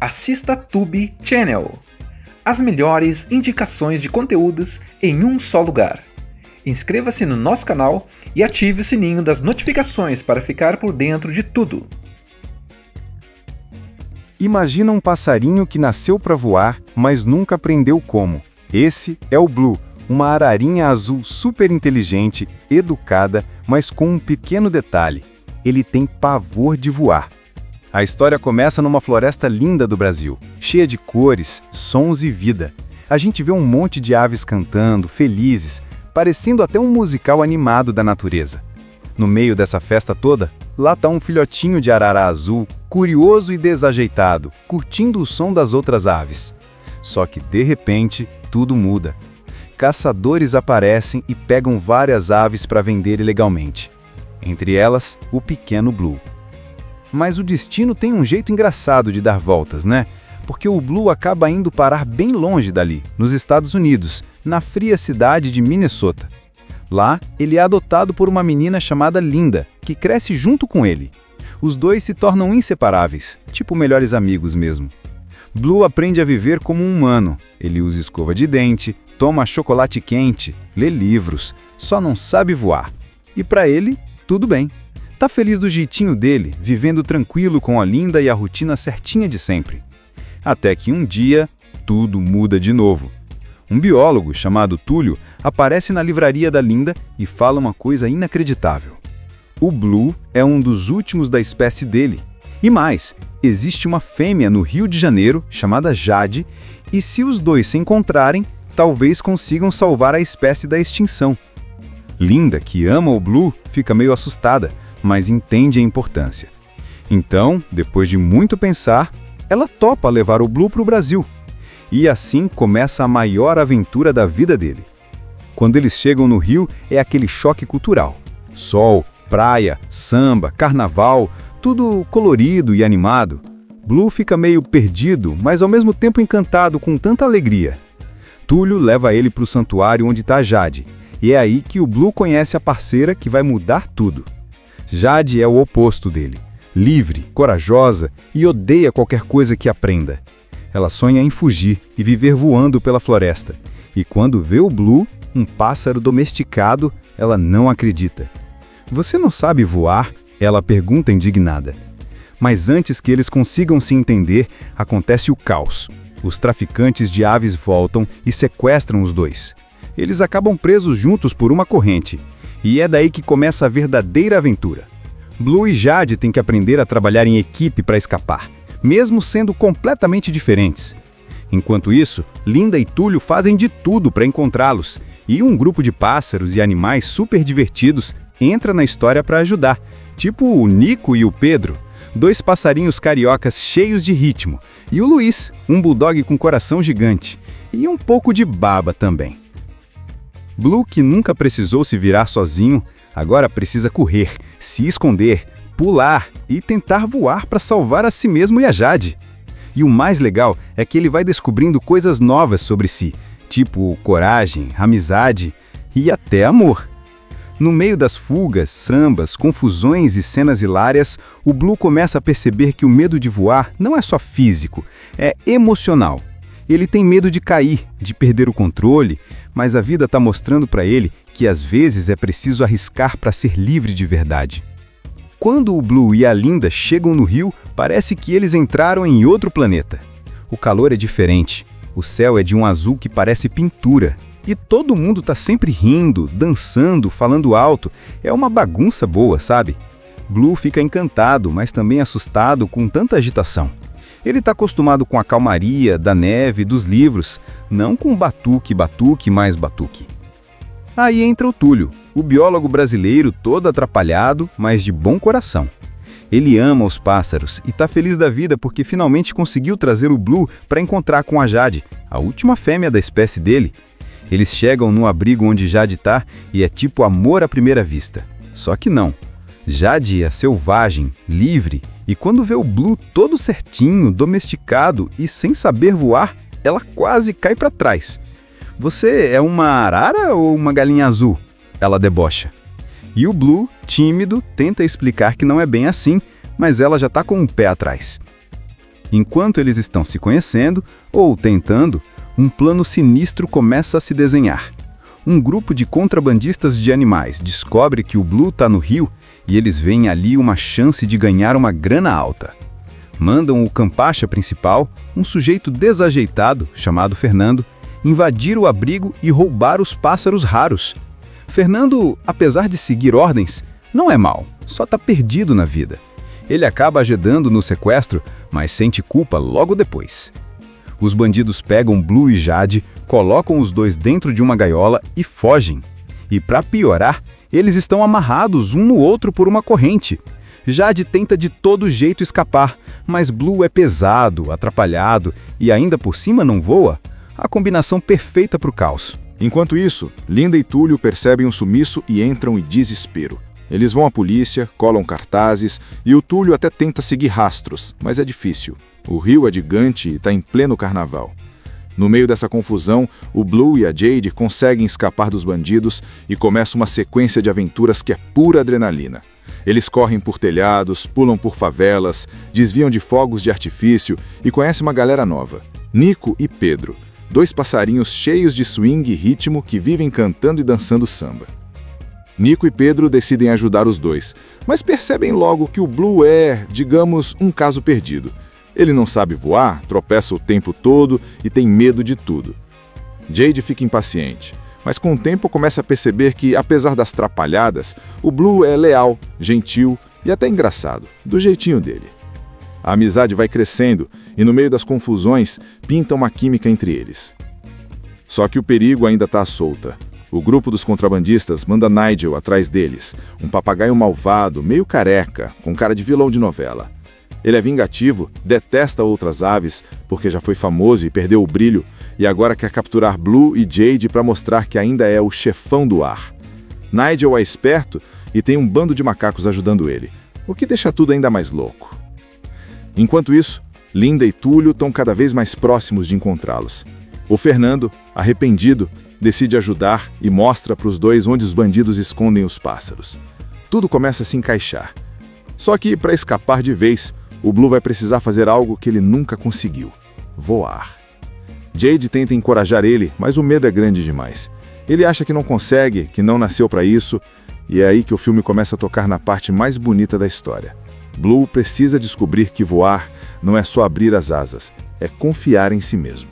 Assista Tube Channel. As melhores indicações de conteúdos em um só lugar. Inscreva-se no nosso canal e ative o sininho das notificações para ficar por dentro de tudo. Imagina um passarinho que nasceu para voar, mas nunca aprendeu como. Esse é o Blue, uma ararinha azul super inteligente, educada, mas com um pequeno detalhe: ele tem pavor de voar. A história começa numa floresta linda do Brasil, cheia de cores, sons e vida. A gente vê um monte de aves cantando, felizes, parecendo até um musical animado da natureza. No meio dessa festa toda, lá está um filhotinho de arara azul, curioso e desajeitado, curtindo o som das outras aves. Só que, de repente, tudo muda. Caçadores aparecem e pegam várias aves para vender ilegalmente. Entre elas, o pequeno Blue. Mas o destino tem um jeito engraçado de dar voltas, né? Porque o Blue acaba indo parar bem longe dali, nos Estados Unidos, na fria cidade de Minnesota. Lá, ele é adotado por uma menina chamada Linda, que cresce junto com ele. Os dois se tornam inseparáveis, tipo melhores amigos mesmo. Blue aprende a viver como um humano. Ele usa escova de dente, toma chocolate quente, lê livros, só não sabe voar. E para ele, tudo bem. Tá feliz do jeitinho dele, vivendo tranquilo com a Linda e a rotina certinha de sempre. Até que um dia, tudo muda de novo. Um biólogo chamado Túlio aparece na livraria da Linda e fala uma coisa inacreditável. O Blue é um dos últimos da espécie dele. E mais, existe uma fêmea no Rio de Janeiro chamada Jade, e se os dois se encontrarem, talvez consigam salvar a espécie da extinção. Linda, que ama o Blue, fica meio assustada, mas entende a importância. Então, depois de muito pensar, ela topa levar o Blue para o Brasil. E assim começa a maior aventura da vida dele. Quando eles chegam no Rio, é aquele choque cultural. Sol, praia, samba, carnaval, tudo colorido e animado. Blue fica meio perdido, mas ao mesmo tempo encantado com tanta alegria. Túlio leva ele para o santuário onde está Jade, e é aí que o Blue conhece a parceira que vai mudar tudo. Jade é o oposto dele, livre, corajosa e odeia qualquer coisa que aprenda. Ela sonha em fugir e viver voando pela floresta. E quando vê o Blue, um pássaro domesticado, ela não acredita. "Você não sabe voar?" ela pergunta indignada. Mas antes que eles consigam se entender, acontece o caos. Os traficantes de aves voltam e sequestram os dois. Eles acabam presos juntos por uma corrente. E é daí que começa a verdadeira aventura. Blue e Jade têm que aprender a trabalhar em equipe para escapar, mesmo sendo completamente diferentes. Enquanto isso, Linda e Túlio fazem de tudo para encontrá-los, e um grupo de pássaros e animais super divertidos entra na história para ajudar, tipo o Nico e o Pedro, dois passarinhos cariocas cheios de ritmo, e o Luiz, um bulldog com coração gigante, e um pouco de baba também. Blue, que nunca precisou se virar sozinho, agora precisa correr, se esconder, pular e tentar voar para salvar a si mesmo e a Jade. E o mais legal é que ele vai descobrindo coisas novas sobre si, tipo coragem, amizade e até amor. No meio das fugas, sambas, confusões e cenas hilárias, o Blue começa a perceber que o medo de voar não é só físico, é emocional. Ele tem medo de cair, de perder o controle, mas a vida está mostrando para ele que às vezes é preciso arriscar para ser livre de verdade. Quando o Blue e a Linda chegam no Rio, parece que eles entraram em outro planeta. O calor é diferente, o céu é de um azul que parece pintura, e todo mundo está sempre rindo, dançando, falando alto. É uma bagunça boa, sabe? Blue fica encantado, mas também assustado com tanta agitação. Ele está acostumado com a calmaria, da neve, dos livros, não com batuque, batuque, mais batuque. Aí entra o Túlio, o biólogo brasileiro todo atrapalhado, mas de bom coração. Ele ama os pássaros e está feliz da vida porque finalmente conseguiu trazer o Blue para encontrar com a Jade, a última fêmea da espécie dele. Eles chegam no abrigo onde Jade está e é tipo amor à primeira vista. Só que não. Jade é selvagem, livre, e quando vê o Blue todo certinho, domesticado e sem saber voar, ela quase cai para trás. "Você é uma arara ou uma galinha azul?" ela debocha. E o Blue, tímido, tenta explicar que não é bem assim, mas ela já está com um pé atrás. Enquanto eles estão se conhecendo, ou tentando, um plano sinistro começa a se desenhar. Um grupo de contrabandistas de animais descobre que o Blue está no rio e eles veem ali uma chance de ganhar uma grana alta. Mandam o campacha principal, um sujeito desajeitado, chamado Fernando, invadir o abrigo e roubar os pássaros raros. Fernando, apesar de seguir ordens, não é mau, só está perdido na vida. Ele acaba ajudando no sequestro, mas sente culpa logo depois. Os bandidos pegam Blue e Jade, colocam os dois dentro de uma gaiola e fogem. E para piorar, eles estão amarrados um no outro por uma corrente. Jade tenta de todo jeito escapar, mas Blue é pesado, atrapalhado e ainda por cima não voa. A combinação perfeita para o caos. Enquanto isso, Linda e Túlio percebem um sumiço e entram em desespero. Eles vão à polícia, colam cartazes e o Túlio até tenta seguir rastros, mas é difícil. O rio é gigante e está em pleno carnaval. No meio dessa confusão, o Blue e a Jade conseguem escapar dos bandidos e começa uma sequência de aventuras que é pura adrenalina. Eles correm por telhados, pulam por favelas, desviam de fogos de artifício e conhecem uma galera nova. Nico e Pedro, dois passarinhos cheios de swing e ritmo que vivem cantando e dançando samba. Nico e Pedro decidem ajudar os dois, mas percebem logo que o Blue é, digamos, um caso perdido. Ele não sabe voar, tropeça o tempo todo e tem medo de tudo. Jade fica impaciente, mas com o tempo começa a perceber que, apesar das trapalhadas, o Blue é leal, gentil e até engraçado, do jeitinho dele. A amizade vai crescendo e, no meio das confusões, pinta uma química entre eles. Só que o perigo ainda está à solta. O grupo dos contrabandistas manda Nigel atrás deles, um papagaio malvado, meio careca, com cara de vilão de novela. Ele é vingativo, detesta outras aves, porque já foi famoso e perdeu o brilho, e agora quer capturar Blue e Jade para mostrar que ainda é o chefão do ar. Nigel é esperto e tem um bando de macacos ajudando ele, o que deixa tudo ainda mais louco. Enquanto isso, Linda e Túlio estão cada vez mais próximos de encontrá-los. O Fernando, arrependido, decide ajudar e mostra para os dois onde os bandidos escondem os pássaros. Tudo começa a se encaixar. Só que, para escapar de vez, o Blue vai precisar fazer algo que ele nunca conseguiu: voar. Jade tenta encorajar ele, mas o medo é grande demais. Ele acha que não consegue, que não nasceu para isso, e é aí que o filme começa a tocar na parte mais bonita da história. Blue precisa descobrir que voar não é só abrir as asas, é confiar em si mesmo.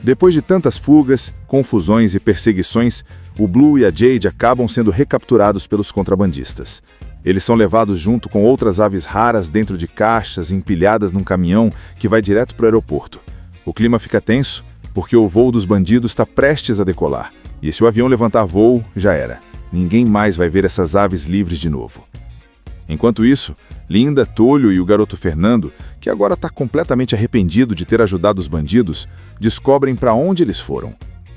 Depois de tantas fugas, confusões e perseguições, o Blue e a Jade acabam sendo recapturados pelos contrabandistas. Eles são levados junto com outras aves raras dentro de caixas empilhadas num caminhão que vai direto para o aeroporto. O clima fica tenso porque o voo dos bandidos está prestes a decolar. E se o avião levantar voo, já era. Ninguém mais vai ver essas aves livres de novo. Enquanto isso, Linda, Túlio e o garoto Fernando, que agora está completamente arrependido de ter ajudado os bandidos, descobrem para onde eles foram.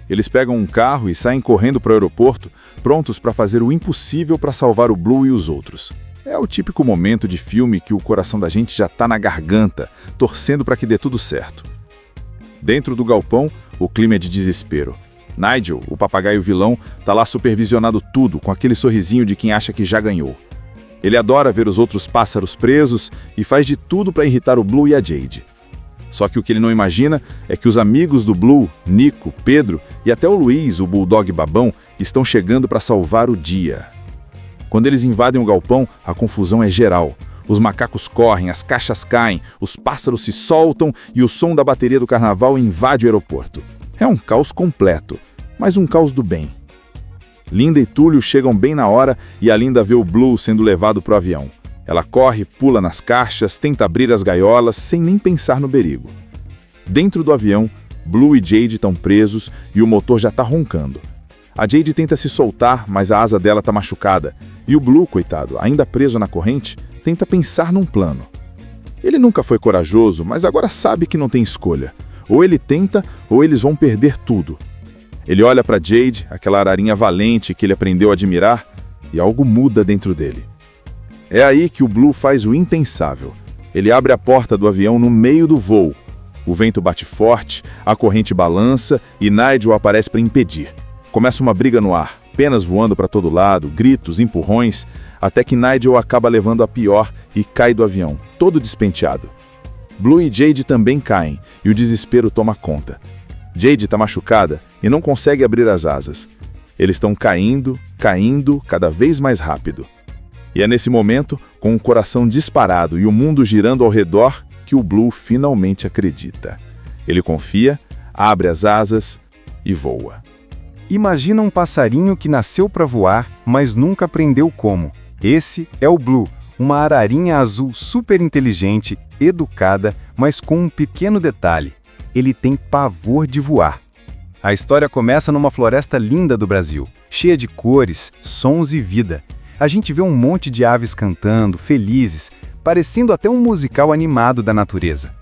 Eles pegam um carro e saem correndo para o aeroporto, prontos para fazer o impossível para salvar o Blue e os outros. É o típico momento de filme que o coração da gente já está na garganta, torcendo para que dê tudo certo. Dentro do galpão, o clima é de desespero. Nigel, o papagaio vilão, está lá supervisionando tudo, com aquele sorrisinho de quem acha que já ganhou. Ele adora ver os outros pássaros presos e faz de tudo para irritar o Blue e a Jade. Só que o que ele não imagina é que os amigos do Blue, Nico, Pedro e até o Luiz, o bulldog babão, estão chegando para salvar o dia. Quando eles invadem o galpão, a confusão é geral. Os macacos correm, as caixas caem, os pássaros se soltam e o som da bateria do carnaval invade o aeroporto. É um caos completo, mas um caos do bem. Linda e Túlio chegam bem na hora e a Linda vê o Blue sendo levado para o avião. Ela corre, pula nas caixas, tenta abrir as gaiolas sem nem pensar no perigo. Dentro do avião, Blue e Jade estão presos e o motor já está roncando. A Jade tenta se soltar, mas a asa dela está machucada. E o Blue, coitado, ainda preso na corrente, tenta pensar num plano. Ele nunca foi corajoso, mas agora sabe que não tem escolha. Ou ele tenta, ou eles vão perder tudo. Ele olha para Jade, aquela ararinha valente que ele aprendeu a admirar, e algo muda dentro dele. É aí que o Blue faz o impensável. Ele abre a porta do avião no meio do voo. O vento bate forte, a corrente balança e Nigel aparece para impedir. Começa uma briga no ar, penas voando para todo lado, gritos, empurrões, até que Nigel acaba levando a pior e cai do avião, todo despenteado. Blue e Jade também caem, e o desespero toma conta. Jade está machucada e não consegue abrir as asas. Eles estão caindo, cada vez mais rápido. E é nesse momento, com o coração disparado e o mundo girando ao redor, que o Blue finalmente acredita. Ele confia, abre as asas e voa. Imagina um passarinho que nasceu para voar, mas nunca aprendeu como. Esse é o Blue, uma ararinha azul super inteligente, educada, mas com um pequeno detalhe: ele tem pavor de voar. A história começa numa floresta linda do Brasil, cheia de cores, sons e vida. A gente vê um monte de aves cantando, felizes, parecendo até um musical animado da natureza.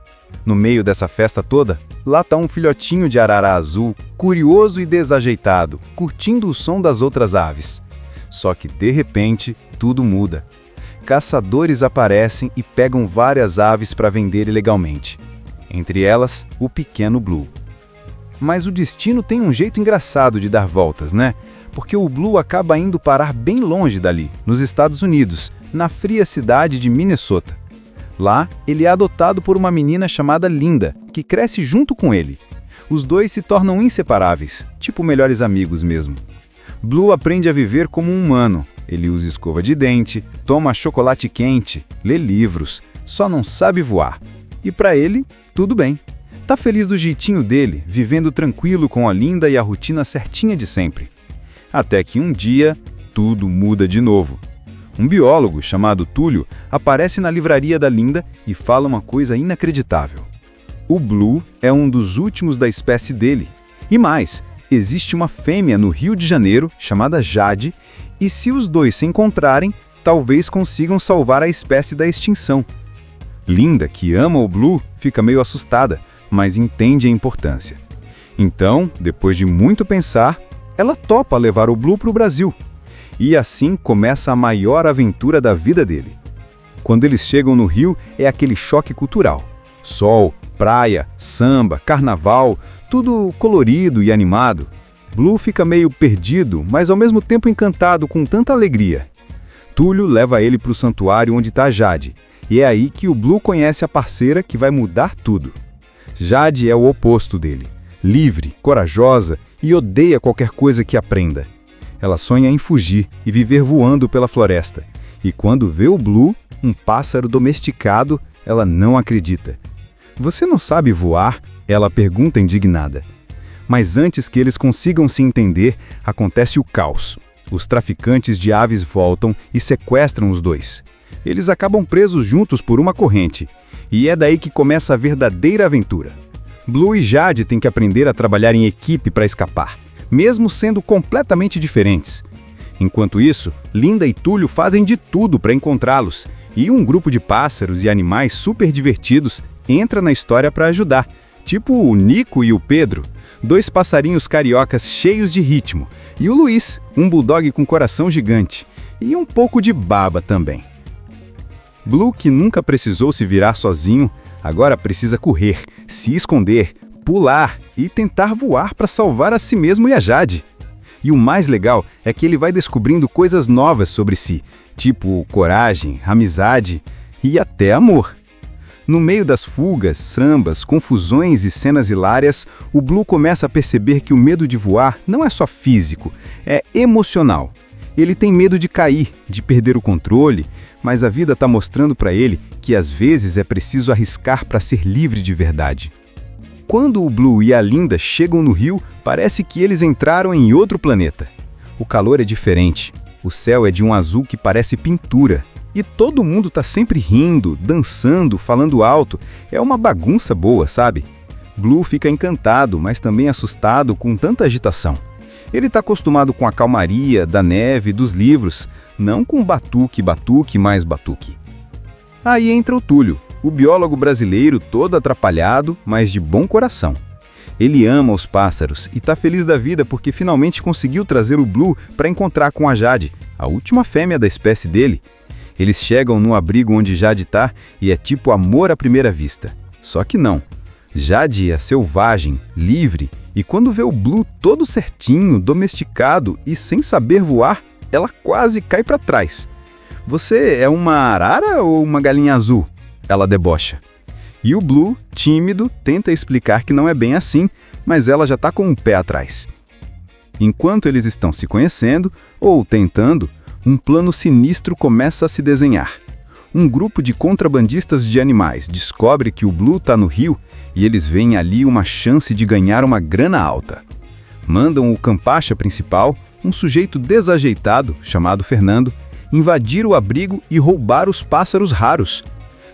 No meio dessa festa toda, lá está um filhotinho de arara azul, curioso e desajeitado, curtindo o som das outras aves. Só que, de repente, tudo muda. Caçadores aparecem e pegam várias aves para vender ilegalmente. Entre elas, o pequeno Blue. Mas o destino tem um jeito engraçado de dar voltas, né? Porque o Blue acaba indo parar bem longe dali, nos Estados Unidos, na fria cidade de Minnesota. Lá, ele é adotado por uma menina chamada Linda, que cresce junto com ele. Os dois se tornam inseparáveis, tipo melhores amigos mesmo. Blue aprende a viver como um humano. Ele usa escova de dente, toma chocolate quente, lê livros, só não sabe voar. E para ele, tudo bem. Tá feliz do jeitinho dele, vivendo tranquilo com a Linda e a rotina certinha de sempre. Até que um dia, tudo muda de novo. Um biólogo chamado Túlio aparece na livraria da Linda e fala uma coisa inacreditável. O Blue é um dos últimos da espécie dele. E mais, existe uma fêmea no Rio de Janeiro chamada Jade, e se os dois se encontrarem, talvez consigam salvar a espécie da extinção. Linda, que ama o Blue, fica meio assustada, mas entende a importância. Então, depois de muito pensar, ela topa levar o Blue para o Brasil. E assim começa a maior aventura da vida dele. Quando eles chegam no Rio, é aquele choque cultural. Sol, praia, samba, carnaval, tudo colorido e animado. Blue fica meio perdido, mas ao mesmo tempo encantado com tanta alegria. Túlio leva ele para o santuário onde está Jade, e é aí que o Blue conhece a parceira que vai mudar tudo. Jade é o oposto dele, livre, corajosa e odeia qualquer coisa que aprenda. Ela sonha em fugir e viver voando pela floresta. E quando vê o Blue, um pássaro domesticado, ela não acredita. "Você não sabe voar?" ela pergunta indignada. Mas antes que eles consigam se entender, acontece o caos. Os traficantes de aves voltam e sequestram os dois. Eles acabam presos juntos por uma corrente. E é daí que começa a verdadeira aventura. Blue e Jade têm que aprender a trabalhar em equipe para escapar, mesmo sendo completamente diferentes. Enquanto isso, Linda e Túlio fazem de tudo para encontrá-los, e um grupo de pássaros e animais super divertidos entra na história para ajudar, tipo o Nico e o Pedro, dois passarinhos cariocas cheios de ritmo, e o Luiz, um bulldog com coração gigante, e um pouco de baba também. Blue, que nunca precisou se virar sozinho, agora precisa correr, se esconder, pular e tentar voar para salvar a si mesmo e a Jade. E o mais legal é que ele vai descobrindo coisas novas sobre si, tipo coragem, amizade e até amor. No meio das fugas, sambas, confusões e cenas hilárias, o Blue começa a perceber que o medo de voar não é só físico, é emocional. Ele tem medo de cair, de perder o controle, mas a vida está mostrando para ele que às vezes é preciso arriscar para ser livre de verdade. Quando o Blue e a Linda chegam no Rio, parece que eles entraram em outro planeta. O calor é diferente, o céu é de um azul que parece pintura, e todo mundo está sempre rindo, dançando, falando alto. É uma bagunça boa, sabe? Blue fica encantado, mas também assustado com tanta agitação. Ele está acostumado com a calmaria, da neve, dos livros, não com batuque, batuque mais batuque. Aí entra o Túlio, o biólogo brasileiro todo atrapalhado, mas de bom coração. Ele ama os pássaros e está feliz da vida porque finalmente conseguiu trazer o Blue para encontrar com a Jade, a última fêmea da espécie dele. Eles chegam no abrigo onde Jade está e é tipo amor à primeira vista. Só que não. Jade é selvagem, livre, e quando vê o Blue todo certinho, domesticado e sem saber voar, ela quase cai para trás. "Você é uma arara ou uma galinha azul?" ela debocha. E o Blue, tímido, tenta explicar que não é bem assim, mas ela já está com um pé atrás. Enquanto eles estão se conhecendo, ou tentando, um plano sinistro começa a se desenhar. Um grupo de contrabandistas de animais descobre que o Blue está no rio e eles veem ali uma chance de ganhar uma grana alta. Mandam o Campacha principal, um sujeito desajeitado, chamado Fernando, invadir o abrigo e roubar os pássaros raros.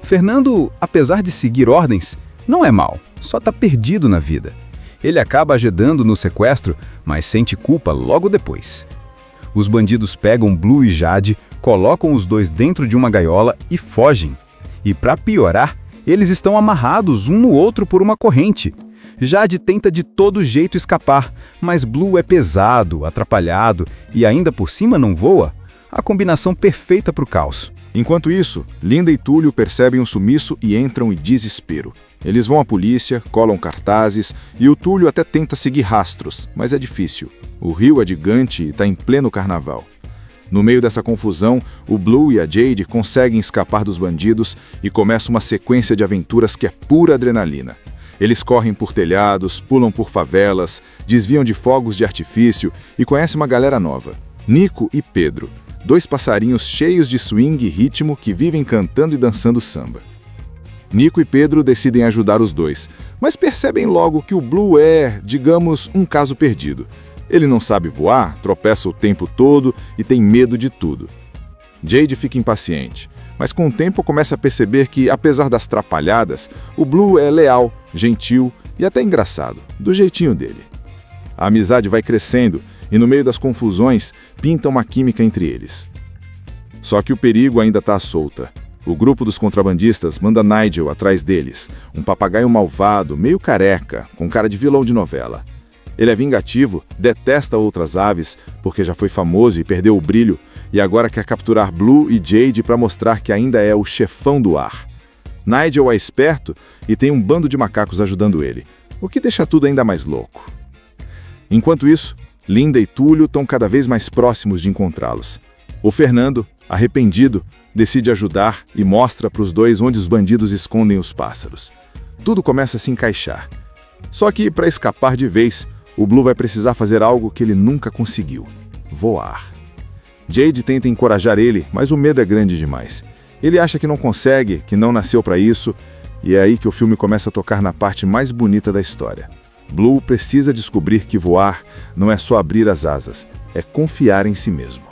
Fernando, apesar de seguir ordens, não é mau, só está perdido na vida. Ele acaba ajudando no sequestro, mas sente culpa logo depois. Os bandidos pegam Blue e Jade, colocam os dois dentro de uma gaiola e fogem. E para piorar, eles estão amarrados um no outro por uma corrente. Jade tenta de todo jeito escapar, mas Blue é pesado, atrapalhado e ainda por cima não voa. A combinação perfeita para o caos. Enquanto isso, Linda e Túlio percebem um sumiço e entram em desespero. Eles vão à polícia, colam cartazes e o Túlio até tenta seguir rastros, mas é difícil. O rio é gigante e está em pleno carnaval. No meio dessa confusão, o Blue e a Jade conseguem escapar dos bandidos e começa uma sequência de aventuras que é pura adrenalina. Eles correm por telhados, pulam por favelas, desviam de fogos de artifício e conhecem uma galera nova. Nico e Pedro, dois passarinhos cheios de swing e ritmo que vivem cantando e dançando samba. Nico e Pedro decidem ajudar os dois, mas percebem logo que o Blue é, digamos, um caso perdido. Ele não sabe voar, tropeça o tempo todo e tem medo de tudo. Jade fica impaciente, mas com o tempo começa a perceber que, apesar das trapalhadas, o Blue é leal, gentil e até engraçado, do jeitinho dele. A amizade vai crescendo e, no meio das confusões, pinta uma química entre eles. Só que o perigo ainda está à solta. O grupo dos contrabandistas manda Nigel atrás deles, um papagaio malvado, meio careca, com cara de vilão de novela. Ele é vingativo, detesta outras aves, porque já foi famoso e perdeu o brilho, e agora quer capturar Blue e Jade para mostrar que ainda é o chefão do ar. Nigel é esperto e tem um bando de macacos ajudando ele, o que deixa tudo ainda mais louco. Enquanto isso, Linda e Túlio estão cada vez mais próximos de encontrá-los. O Fernando, arrependido, decide ajudar e mostra para os dois onde os bandidos escondem os pássaros. Tudo começa a se encaixar. Só que, para escapar de vez, o Blue vai precisar fazer algo que ele nunca conseguiu: voar. Jade tenta encorajar ele, mas o medo é grande demais. Ele acha que não consegue, que não nasceu para isso, e é aí que o filme começa a tocar na parte mais bonita da história. Blue precisa descobrir que voar não é só abrir as asas, é confiar em si mesmo.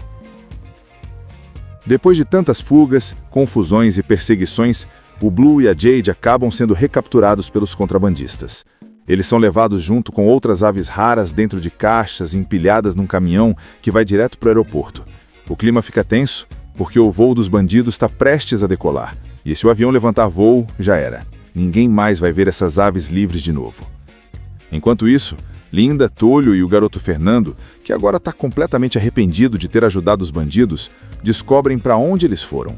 Depois de tantas fugas, confusões e perseguições, o Blue e a Jade acabam sendo recapturados pelos contrabandistas. Eles são levados junto com outras aves raras dentro de caixas empilhadas num caminhão que vai direto para o aeroporto. O clima fica tenso porque o voo dos bandidos está prestes a decolar. E se o avião levantar voo, já era. Ninguém mais vai ver essas aves livres de novo. Enquanto isso, Linda, Túlio e o garoto Fernando, que agora está completamente arrependido de ter ajudado os bandidos, descobrem para onde eles foram.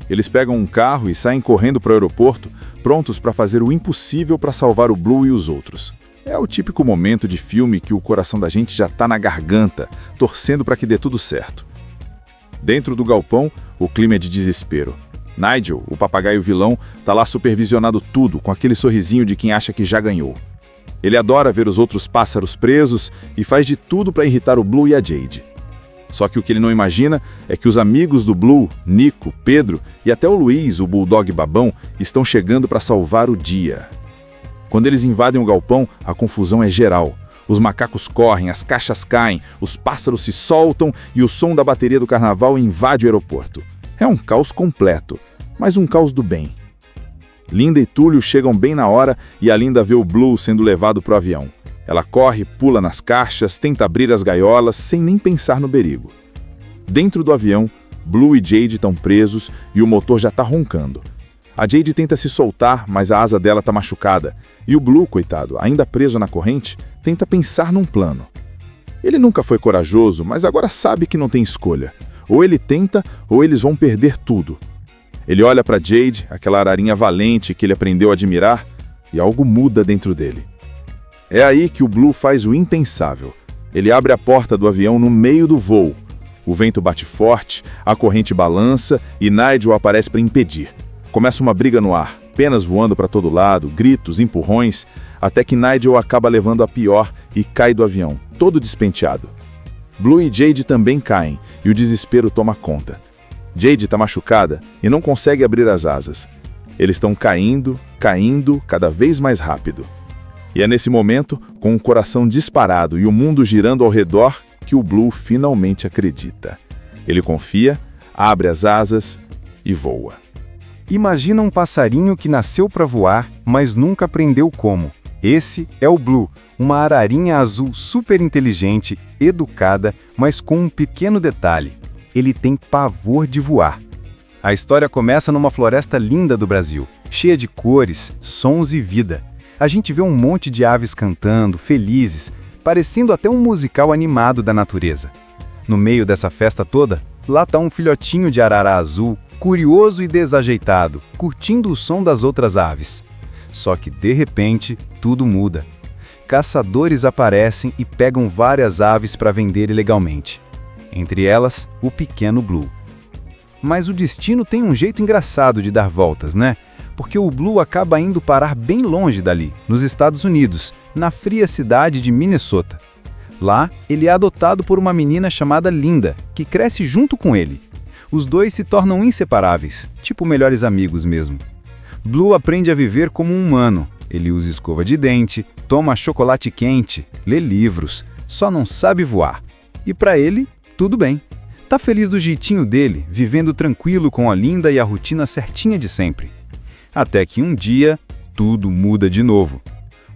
Eles pegam um carro e saem correndo para o aeroporto, prontos para fazer o impossível para salvar o Blue e os outros. É o típico momento de filme que o coração da gente já está na garganta, torcendo para que dê tudo certo. Dentro do galpão, o clima é de desespero. Nigel, o papagaio vilão, está lá supervisionando tudo, com aquele sorrisinho de quem acha que já ganhou. Ele adora ver os outros pássaros presos e faz de tudo para irritar o Blue e a Jade. Só que o que ele não imagina é que os amigos do Blue, Nico, Pedro e até o Luiz, o bulldog babão, estão chegando para salvar o dia. Quando eles invadem o galpão, a confusão é geral. Os macacos correm, as caixas caem, os pássaros se soltam e o som da bateria do carnaval invade o aeroporto. É um caos completo, mas um caos do bem. Linda e Túlio chegam bem na hora e a Linda vê o Blue sendo levado para o avião. Ela corre, pula nas caixas, tenta abrir as gaiolas sem nem pensar no perigo. Dentro do avião, Blue e Jade estão presos e o motor já está roncando. A Jade tenta se soltar, mas a asa dela está machucada. E o Blue, coitado, ainda preso na corrente, tenta pensar num plano. Ele nunca foi corajoso, mas agora sabe que não tem escolha. Ou ele tenta, ou eles vão perder tudo. Ele olha para Jade, aquela ararinha valente que ele aprendeu a admirar, e algo muda dentro dele. É aí que o Blue faz o impensável. Ele abre a porta do avião no meio do voo. O vento bate forte, a corrente balança e Nigel aparece para impedir. Começa uma briga no ar. penas voando para todo lado, gritos, empurrões, até que Nigel acaba levando a pior e cai do avião, todo despenteado. Blue e Jade também caem, e o desespero toma conta. Jade está machucada e não consegue abrir as asas. Eles estão caindo, cada vez mais rápido. E é nesse momento, com o coração disparado e o mundo girando ao redor, que o Blue finalmente acredita. Ele confia, abre as asas e voa. Imagina um passarinho que nasceu para voar, mas nunca aprendeu como. Esse é o Blue, uma ararinha azul super inteligente, educada, mas com um pequeno detalhe: ele tem pavor de voar. A história começa numa floresta linda do Brasil, cheia de cores, sons e vida. A gente vê um monte de aves cantando, felizes, parecendo até um musical animado da natureza. No meio dessa festa toda, lá está um filhotinho de arara azul, curioso e desajeitado, curtindo o som das outras aves. Só que, de repente, tudo muda. Caçadores aparecem e pegam várias aves para vender ilegalmente. Entre elas, o pequeno Blue. Mas o destino tem um jeito engraçado de dar voltas, né? Porque o Blue acaba indo parar bem longe dali, nos Estados Unidos, na fria cidade de Minnesota. Lá, ele é adotado por uma menina chamada Linda, que cresce junto com ele. Os dois se tornam inseparáveis, tipo melhores amigos mesmo. Blue aprende a viver como um humano. Ele usa escova de dente, toma chocolate quente, lê livros, só não sabe voar. E para ele, tudo bem. Tá feliz do jeitinho dele, vivendo tranquilo com a Linda e a rotina certinha de sempre. Até que um dia, tudo muda de novo.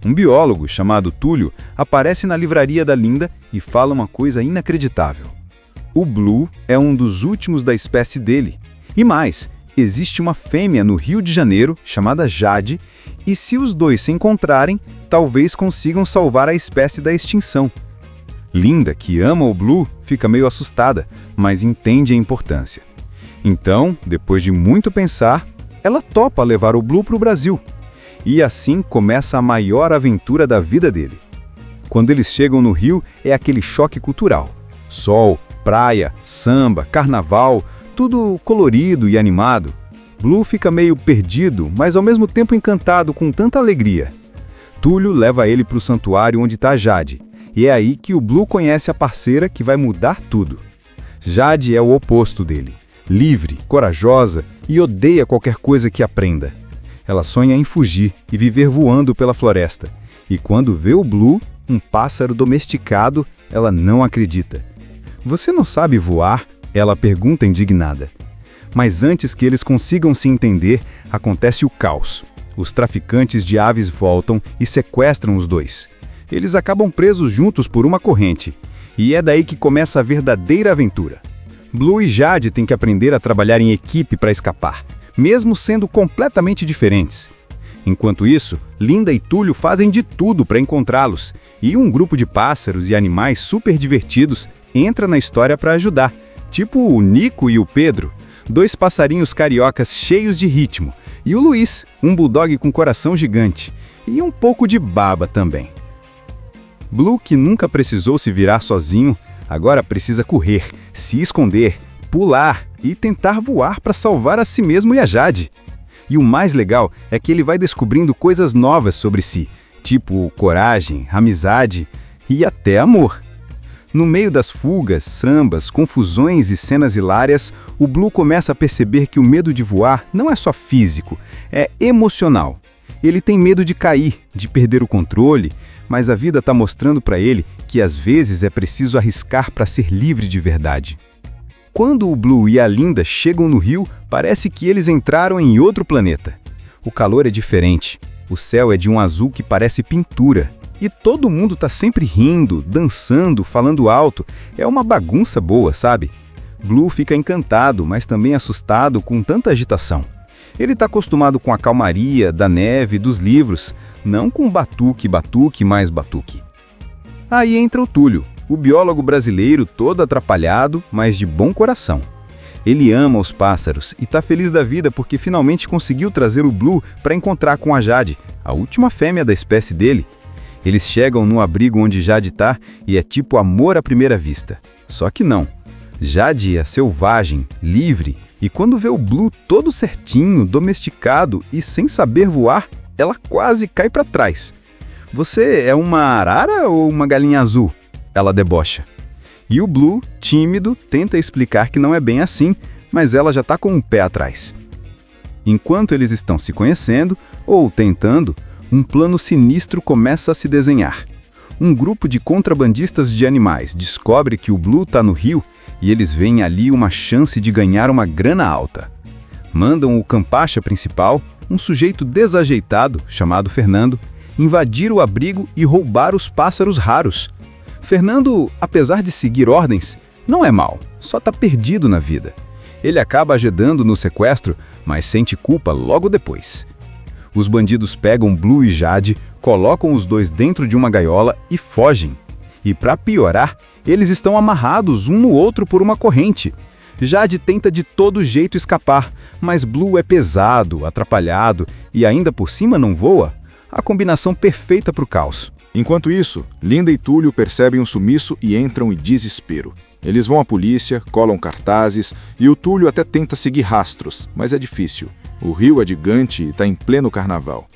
Um biólogo chamado Túlio aparece na livraria da Linda e fala uma coisa inacreditável. O Blue é um dos últimos da espécie dele. E mais, existe uma fêmea no Rio de Janeiro chamada Jade, e se os dois se encontrarem, talvez consigam salvar a espécie da extinção. Linda, que ama o Blue, fica meio assustada, mas entende a importância. Então, depois de muito pensar, ela topa levar o Blue para o Brasil. E assim começa a maior aventura da vida dele. Quando eles chegam no Rio, é aquele choque cultural. Sol, praia, samba, carnaval, tudo colorido e animado. Blue fica meio perdido, mas ao mesmo tempo encantado com tanta alegria. Túlio leva ele para o santuário onde está Jade, e é aí que o Blue conhece a parceira que vai mudar tudo. Jade é o oposto dele, livre, corajosa e odeia qualquer coisa que aprenda. Ela sonha em fugir e viver voando pela floresta, e quando vê o Blue, um pássaro domesticado, ela não acredita. "Você não sabe voar?" ela pergunta indignada. Mas antes que eles consigam se entender, acontece o caos. Os traficantes de aves voltam e sequestram os dois. Eles acabam presos juntos por uma corrente. E é daí que começa a verdadeira aventura. Blue e Jade têm que aprender a trabalhar em equipe para escapar, mesmo sendo completamente diferentes. Enquanto isso, Linda e Túlio fazem de tudo para encontrá-los. E um grupo de pássaros e animais super divertidos entra na história para ajudar. Tipo o Nico e o Pedro, dois passarinhos cariocas cheios de ritmo, e o Luiz, um bulldog com coração gigante, e um pouco de baba também. Blue, que nunca precisou se virar sozinho, agora precisa correr, se esconder, pular e tentar voar para salvar a si mesmo e a Jade. E o mais legal é que ele vai descobrindo coisas novas sobre si, tipo coragem, amizade e até amor. No meio das fugas, sambas, confusões e cenas hilárias, o Blue começa a perceber que o medo de voar não é só físico, é emocional. Ele tem medo de cair, de perder o controle, mas a vida está mostrando para ele que às vezes é preciso arriscar para ser livre de verdade. Quando o Blue e a Linda chegam no Rio, parece que eles entraram em outro planeta. O calor é diferente, o céu é de um azul que parece pintura. E todo mundo tá sempre rindo, dançando, falando alto. É uma bagunça boa, sabe? Blue fica encantado, mas também assustado com tanta agitação. Ele tá acostumado com a calmaria, da neve, dos livros, não com batuque, batuque, mais batuque. Aí entra o Túlio, o biólogo brasileiro todo atrapalhado, mas de bom coração. Ele ama os pássaros e tá feliz da vida porque finalmente conseguiu trazer o Blue para encontrar com a Jade, a última fêmea da espécie dele. Eles chegam no abrigo onde Jade tá e é tipo amor à primeira vista. Só que não. Jade é selvagem, livre E quando vê o Blue todo certinho, domesticado e sem saber voar, ela quase cai para trás. "Você é uma arara ou uma galinha azul?" ela debocha. E o Blue, tímido, tenta explicar que não é bem assim, mas ela já está com um pé atrás. Enquanto eles estão se conhecendo, ou tentando, um plano sinistro começa a se desenhar. Um grupo de contrabandistas de animais descobre que o Blue está no rio e eles veem ali uma chance de ganhar uma grana alta. Mandam o Campacha principal, um sujeito desajeitado, chamado Fernando, invadir o abrigo e roubar os pássaros raros. Fernando, apesar de seguir ordens, não é mau, só está perdido na vida. Ele acaba ajudando no sequestro, mas sente culpa logo depois. Os bandidos pegam Blue e Jade, colocam os dois dentro de uma gaiola e fogem. E para piorar, eles estão amarrados um no outro por uma corrente. Jade tenta de todo jeito escapar, mas Blue é pesado, atrapalhado e ainda por cima não voa. A combinação perfeita para o caos. Enquanto isso, Linda e Túlio percebem um sumiço e entram em desespero. Eles vão à polícia, colam cartazes e o Túlio até tenta seguir rastros, mas é difícil. O rio é gigante e está em pleno carnaval.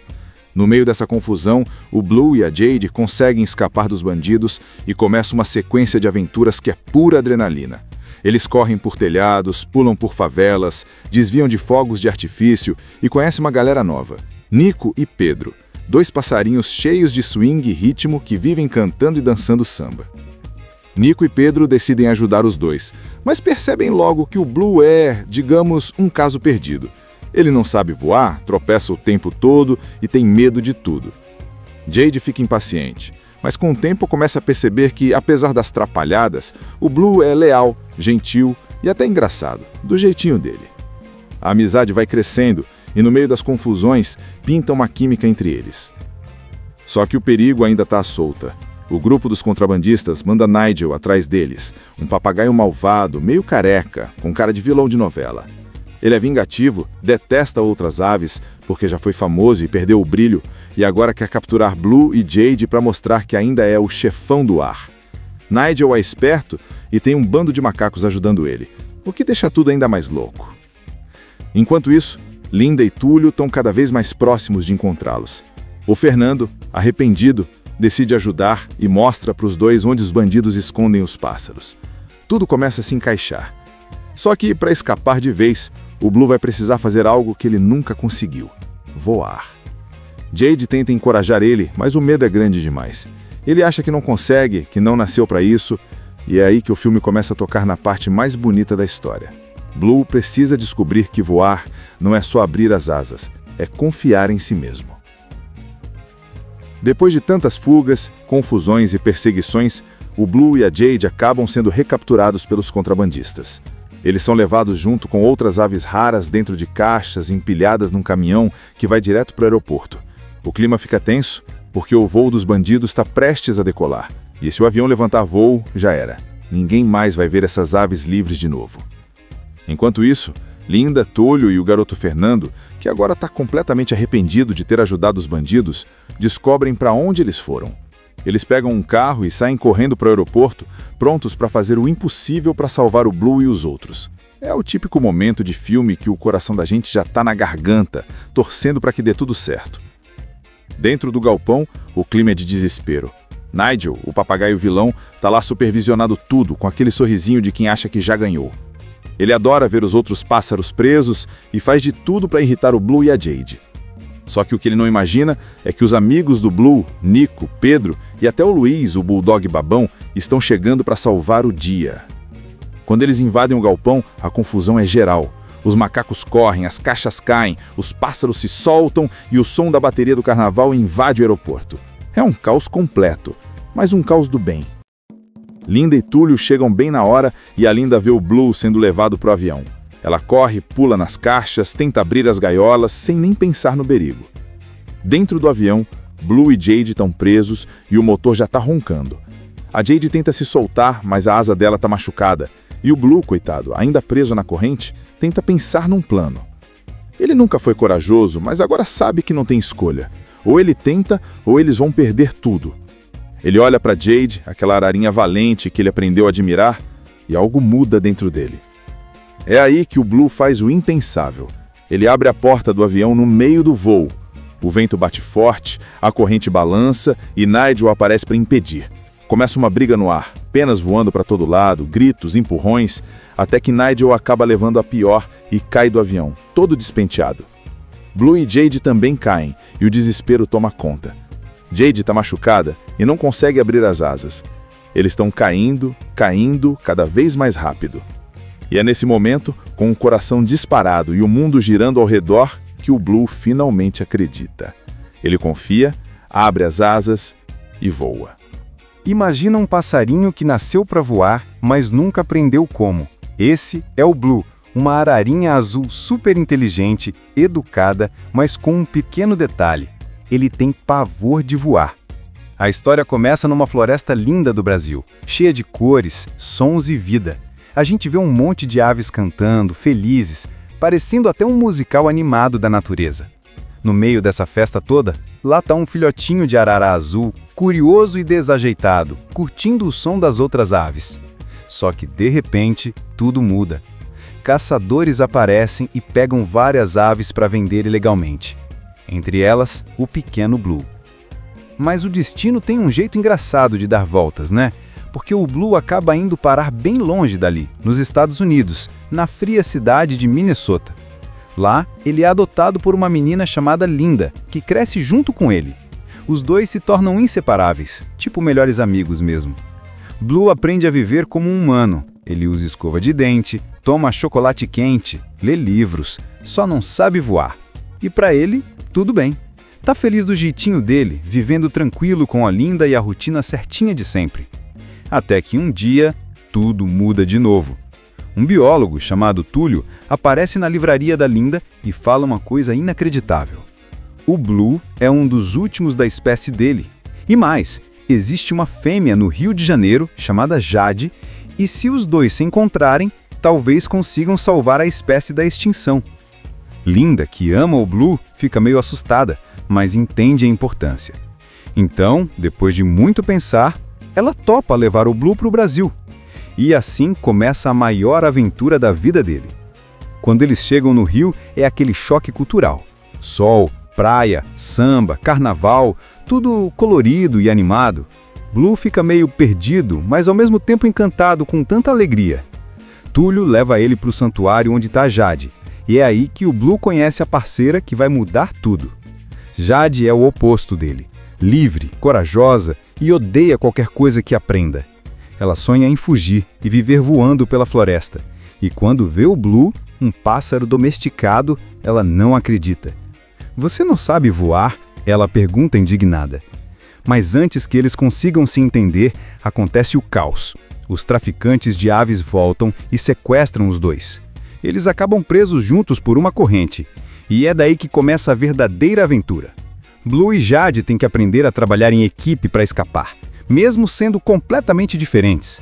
No meio dessa confusão, o Blue e a Jade conseguem escapar dos bandidos e começa uma sequência de aventuras que é pura adrenalina. Eles correm por telhados, pulam por favelas, desviam de fogos de artifício e conhecem uma galera nova. Nico e Pedro, dois passarinhos cheios de swing e ritmo que vivem cantando e dançando samba. Nico e Pedro decidem ajudar os dois, mas percebem logo que o Blue é, digamos, um caso perdido. Ele não sabe voar, tropeça o tempo todo e tem medo de tudo. Jade fica impaciente, mas com o tempo começa a perceber que, apesar das trapalhadas, o Blue é leal, gentil e até engraçado, do jeitinho dele. A amizade vai crescendo e, no meio das confusões, pinta uma química entre eles. Só que o perigo ainda está à solta. O grupo dos contrabandistas manda Nigel atrás deles, um papagaio malvado, meio careca, com cara de vilão de novela. Ele é vingativo, detesta outras aves, porque já foi famoso e perdeu o brilho, e agora quer capturar Blue e Jade para mostrar que ainda é o chefão do ar. Nigel é esperto e tem um bando de macacos ajudando ele, o que deixa tudo ainda mais louco. Enquanto isso, Linda e Túlio estão cada vez mais próximos de encontrá-los. O Fernando, arrependido, decide ajudar e mostra para os dois onde os bandidos escondem os pássaros. Tudo começa a se encaixar. Só que, para escapar de vez, o Blue vai precisar fazer algo que ele nunca conseguiu: voar. Jade tenta encorajar ele, mas o medo é grande demais. Ele acha que não consegue, que não nasceu para isso, e é aí que o filme começa a tocar na parte mais bonita da história. Blue precisa descobrir que voar não é só abrir as asas, é confiar em si mesmo. Depois de tantas fugas, confusões e perseguições, o Blue e a Jade acabam sendo recapturados pelos contrabandistas. Eles são levados junto com outras aves raras dentro de caixas empilhadas num caminhão que vai direto para o aeroporto. O clima fica tenso porque o voo dos bandidos está prestes a decolar. E se o avião levantar voo, já era. Ninguém mais vai ver essas aves livres de novo. Enquanto isso, Linda, Túlio e o garoto Fernando, que agora está completamente arrependido de ter ajudado os bandidos, descobrem para onde eles foram. Eles pegam um carro e saem correndo para o aeroporto, prontos para fazer o impossível para salvar o Blue e os outros. É o típico momento de filme que o coração da gente já está na garganta, torcendo para que dê tudo certo. Dentro do galpão, o clima é de desespero. Nigel, o papagaio vilão, está lá supervisionando tudo, com aquele sorrisinho de quem acha que já ganhou. Ele adora ver os outros pássaros presos e faz de tudo para irritar o Blue e a Jade. Só que o que ele não imagina é que os amigos do Blue, Nico, Pedro e até o Luiz, o bulldog babão, estão chegando para salvar o dia. Quando eles invadem o galpão, a confusão é geral. Os macacos correm, as caixas caem, os pássaros se soltam e o som da bateria do carnaval invade o aeroporto. É um caos completo, mas um caos do bem. Linda e Túlio chegam bem na hora e a Linda vê o Blue sendo levado para o avião. Ela corre, pula nas caixas, tenta abrir as gaiolas sem nem pensar no perigo. Dentro do avião, Blue e Jade estão presos e o motor já está roncando. A Jade tenta se soltar, mas a asa dela está machucada. E o Blue, coitado, ainda preso na corrente, tenta pensar num plano. Ele nunca foi corajoso, mas agora sabe que não tem escolha. Ou ele tenta, ou eles vão perder tudo. Ele olha para Jade, aquela ararinha valente que ele aprendeu a admirar, e algo muda dentro dele. É aí que o Blue faz o impensável. Ele abre a porta do avião no meio do voo. O vento bate forte, a corrente balança e Nigel aparece para impedir. Começa uma briga no ar, penas voando para todo lado, gritos, empurrões, até que Nigel acaba levando a pior e cai do avião, todo despenteado. Blue e Jade também caem e o desespero toma conta. Jade está machucada e não consegue abrir as asas. Eles estão caindo, cada vez mais rápido. E é nesse momento, com o coração disparado e o mundo girando ao redor, que o Blue finalmente acredita. Ele confia, abre as asas e voa. Imagina um passarinho que nasceu para voar, mas nunca aprendeu como. Esse é o Blue, uma ararinha azul super inteligente, educada, mas com um pequeno detalhe: ele tem pavor de voar. A história começa numa floresta linda do Brasil, cheia de cores, sons e vida. A gente vê um monte de aves cantando, felizes, parecendo até um musical animado da natureza. No meio dessa festa toda, lá está um filhotinho de arara azul, curioso e desajeitado, curtindo o som das outras aves. Só que, de repente, tudo muda. Caçadores aparecem e pegam várias aves para vender ilegalmente. Entre elas, o pequeno Blue. Mas o destino tem um jeito engraçado de dar voltas, né? Porque o Blue acaba indo parar bem longe dali, nos Estados Unidos, na fria cidade de Minnesota. Lá, ele é adotado por uma menina chamada Linda, que cresce junto com ele. Os dois se tornam inseparáveis, tipo melhores amigos mesmo. Blue aprende a viver como um humano. Ele usa escova de dente, toma chocolate quente, lê livros, só não sabe voar. E para ele, tudo bem. Tá feliz do jeitinho dele, vivendo tranquilo com a Linda e a rotina certinha de sempre. Até que um dia, tudo muda de novo. Um biólogo chamado Túlio aparece na livraria da Linda e fala uma coisa inacreditável. O Blue é um dos últimos da espécie dele. E mais, existe uma fêmea no Rio de Janeiro chamada Jade, e se os dois se encontrarem, talvez consigam salvar a espécie da extinção. Linda, que ama o Blue, fica meio assustada, mas entende a importância. Então, depois de muito pensar, ela topa levar o Blue para o Brasil. E assim começa a maior aventura da vida dele. Quando eles chegam no Rio, é aquele choque cultural. Sol, praia, samba, carnaval, tudo colorido e animado. Blue fica meio perdido, mas ao mesmo tempo encantado com tanta alegria. Túlio leva ele para o santuário onde está Jade, e é aí que o Blue conhece a parceira que vai mudar tudo. Jade é o oposto dele, livre, corajosa e odeia qualquer coisa que aprenda. Ela sonha em fugir e viver voando pela floresta. E quando vê o Blue, um pássaro domesticado, ela não acredita. "Você não sabe voar?" ela pergunta indignada. Mas antes que eles consigam se entender, acontece o caos. Os traficantes de aves voltam e sequestram os dois. Eles acabam presos juntos por uma corrente. E é daí que começa a verdadeira aventura. Blue e Jade têm que aprender a trabalhar em equipe para escapar, mesmo sendo completamente diferentes.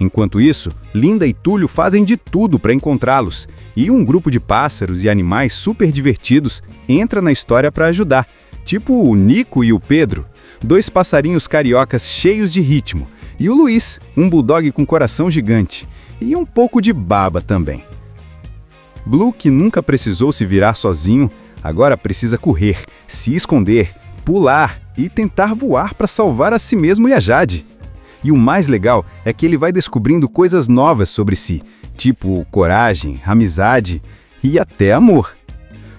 Enquanto isso, Linda e Túlio fazem de tudo para encontrá-los, e um grupo de pássaros e animais super divertidos entra na história para ajudar, tipo o Nico e o Pedro, dois passarinhos cariocas cheios de ritmo, e o Luiz, um bulldog com coração gigante, e um pouco de baba também. Blue, que nunca precisou se virar sozinho, agora precisa correr, se esconder, pular e tentar voar para salvar a si mesmo e a Jade. E o mais legal é que ele vai descobrindo coisas novas sobre si, tipo coragem, amizade e até amor.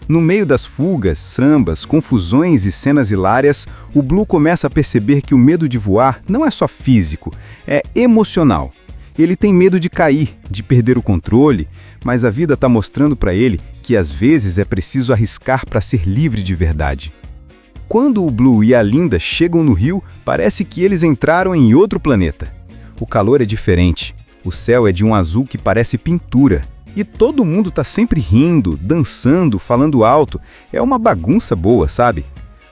No meio das fugas, sambas, confusões e cenas hilárias, o Blue começa a perceber que o medo de voar não é só físico, é emocional. Ele tem medo de cair, de perder o controle, mas a vida está mostrando para ele que às vezes é preciso arriscar para ser livre de verdade. Quando o Blue e a Linda chegam no Rio, parece que eles entraram em outro planeta. O calor é diferente, o céu é de um azul que parece pintura, e todo mundo está sempre rindo, dançando, falando alto. É uma bagunça boa, sabe?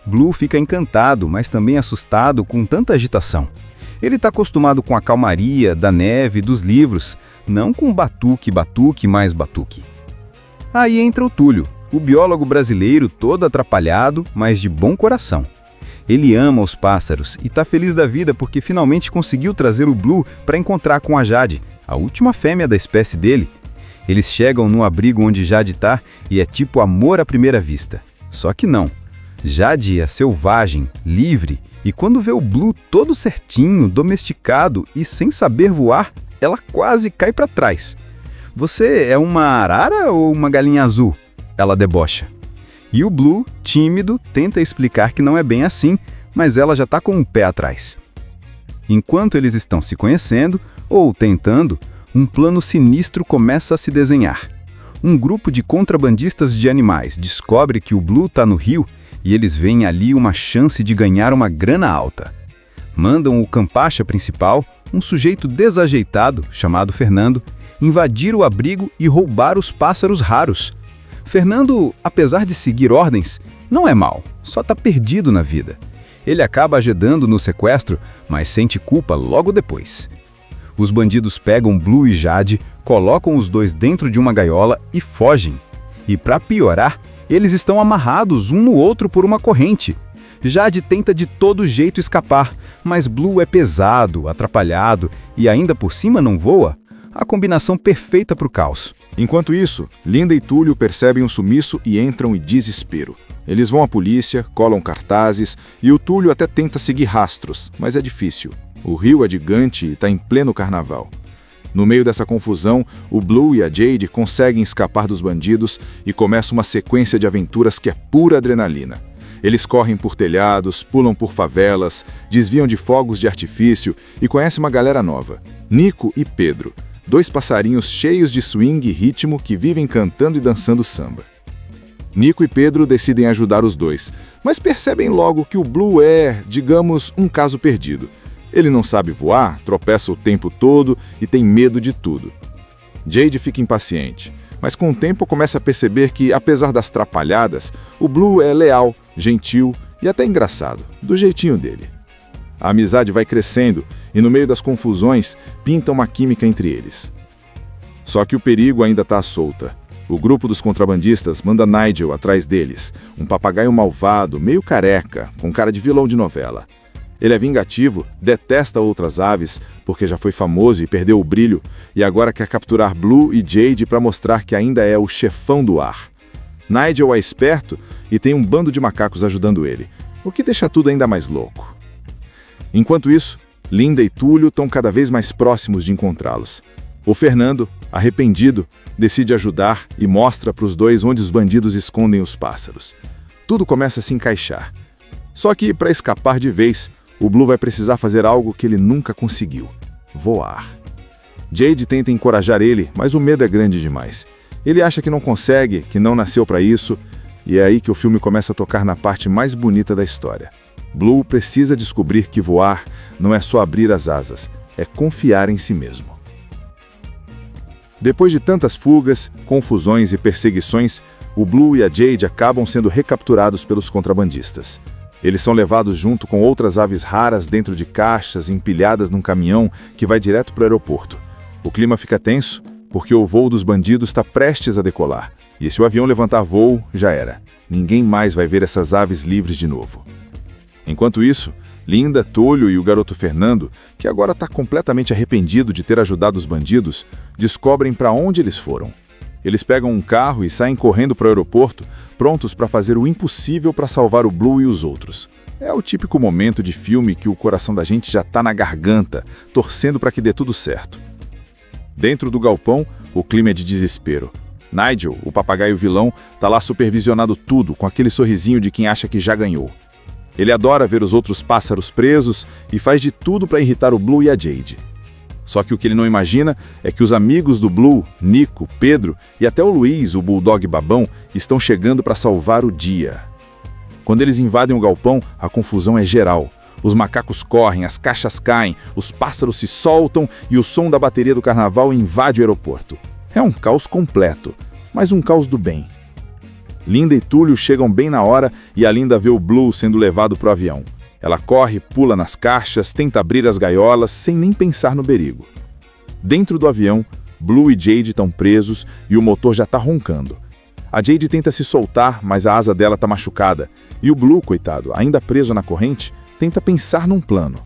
Blue fica encantado, mas também assustado com tanta agitação. Ele está acostumado com a calmaria, da neve, dos livros, não com batuque, mais batuque. Aí entra o Túlio, o biólogo brasileiro todo atrapalhado, mas de bom coração. Ele ama os pássaros e está feliz da vida porque finalmente conseguiu trazer o Blue para encontrar com a Jade, a última fêmea da espécie dele. Eles chegam no abrigo onde Jade tá e é tipo amor à primeira vista. Só que não. Jade é selvagem, livre, e quando vê o Blue todo certinho, domesticado e sem saber voar, ela quase cai para trás. Você é uma arara ou uma galinha azul? Ela debocha. E o Blue, tímido, tenta explicar que não é bem assim, mas ela já tá com um pé atrás. Enquanto eles estão se conhecendo, ou tentando, um plano sinistro começa a se desenhar. Um grupo de contrabandistas de animais descobre que o Blue tá no rio e eles veem ali uma chance de ganhar uma grana alta. Mandam o campacha principal, um sujeito desajeitado, chamado Fernando, invadir o abrigo e roubar os pássaros raros. Fernando, apesar de seguir ordens, não é mau, só tá perdido na vida. Ele acaba ajudando no sequestro, mas sente culpa logo depois. Os bandidos pegam Blue e Jade, colocam os dois dentro de uma gaiola e fogem. E para piorar, eles estão amarrados um no outro por uma corrente. Jade tenta de todo jeito escapar, mas Blue é pesado, atrapalhado e ainda por cima não voa. A combinação perfeita para o caos. Enquanto isso, Linda e Túlio percebem um sumiço e entram em desespero. Eles vão à polícia, colam cartazes e o Túlio até tenta seguir rastros, mas é difícil. O rio é gigante e está em pleno carnaval. No meio dessa confusão, o Blue e a Jade conseguem escapar dos bandidos e começa uma sequência de aventuras que é pura adrenalina. Eles correm por telhados, pulam por favelas, desviam de fogos de artifício e conhecem uma galera nova, Nico e Pedro, dois passarinhos cheios de swing e ritmo que vivem cantando e dançando samba. Nico e Pedro decidem ajudar os dois, mas percebem logo que o Blue é, digamos, um caso perdido. Ele não sabe voar, tropeça o tempo todo e tem medo de tudo. Jade fica impaciente, mas com o tempo começa a perceber que, apesar das trapalhadas, o Blue é leal, gentil e até engraçado, do jeitinho dele. A amizade vai crescendo e, no meio das confusões, pinta uma química entre eles. Só que o perigo ainda está à solta. O grupo dos contrabandistas manda Nigel atrás deles, um papagaio malvado, meio careca, com cara de vilão de novela. Ele é vingativo, detesta outras aves, porque já foi famoso e perdeu o brilho, e agora quer capturar Blue e Jade para mostrar que ainda é o chefão do ar. Nigel é esperto e tem um bando de macacos ajudando ele, o que deixa tudo ainda mais louco. Enquanto isso, Linda e Túlio estão cada vez mais próximos de encontrá-los. O Fernando, arrependido, decide ajudar e mostra para os dois onde os bandidos escondem os pássaros. Tudo começa a se encaixar. Só que, para escapar de vez, o Blue vai precisar fazer algo que ele nunca conseguiu: voar. Jade tenta encorajar ele, mas o medo é grande demais. Ele acha que não consegue, que não nasceu para isso, e é aí que o filme começa a tocar na parte mais bonita da história. Blue precisa descobrir que voar não é só abrir as asas, é confiar em si mesmo. Depois de tantas fugas, confusões e perseguições, o Blue e a Jade acabam sendo recapturados pelos contrabandistas. Eles são levados junto com outras aves raras dentro de caixas empilhadas num caminhão que vai direto para o aeroporto. O clima fica tenso porque o voo dos bandidos está prestes a decolar. E se o avião levantar voo, já era. Ninguém mais vai ver essas aves livres de novo. Enquanto isso, Linda, Túlio e o garoto Fernando, que agora está completamente arrependido de ter ajudado os bandidos, descobrem para onde eles foram. Eles pegam um carro e saem correndo para o aeroporto, prontos para fazer o impossível para salvar o Blue e os outros. É o típico momento de filme que o coração da gente já está na garganta, torcendo para que dê tudo certo. Dentro do galpão, o clima é de desespero. Nigel, o papagaio vilão, está lá supervisionando tudo, com aquele sorrisinho de quem acha que já ganhou. Ele adora ver os outros pássaros presos e faz de tudo para irritar o Blue e a Jade. Só que o que ele não imagina é que os amigos do Blue, Nico, Pedro e até o Luiz, o bulldog babão, estão chegando para salvar o dia. Quando eles invadem o galpão, a confusão é geral. Os macacos correm, as caixas caem, os pássaros se soltam e o som da bateria do carnaval invade o aeroporto. É um caos completo, mas um caos do bem. Linda e Túlio chegam bem na hora e a Linda vê o Blue sendo levado para o avião. Ela corre, pula nas caixas, tenta abrir as gaiolas sem nem pensar no perigo. Dentro do avião, Blue e Jade estão presos e o motor já está roncando. A Jade tenta se soltar, mas a asa dela está machucada. E o Blue, coitado, ainda preso na corrente, tenta pensar num plano.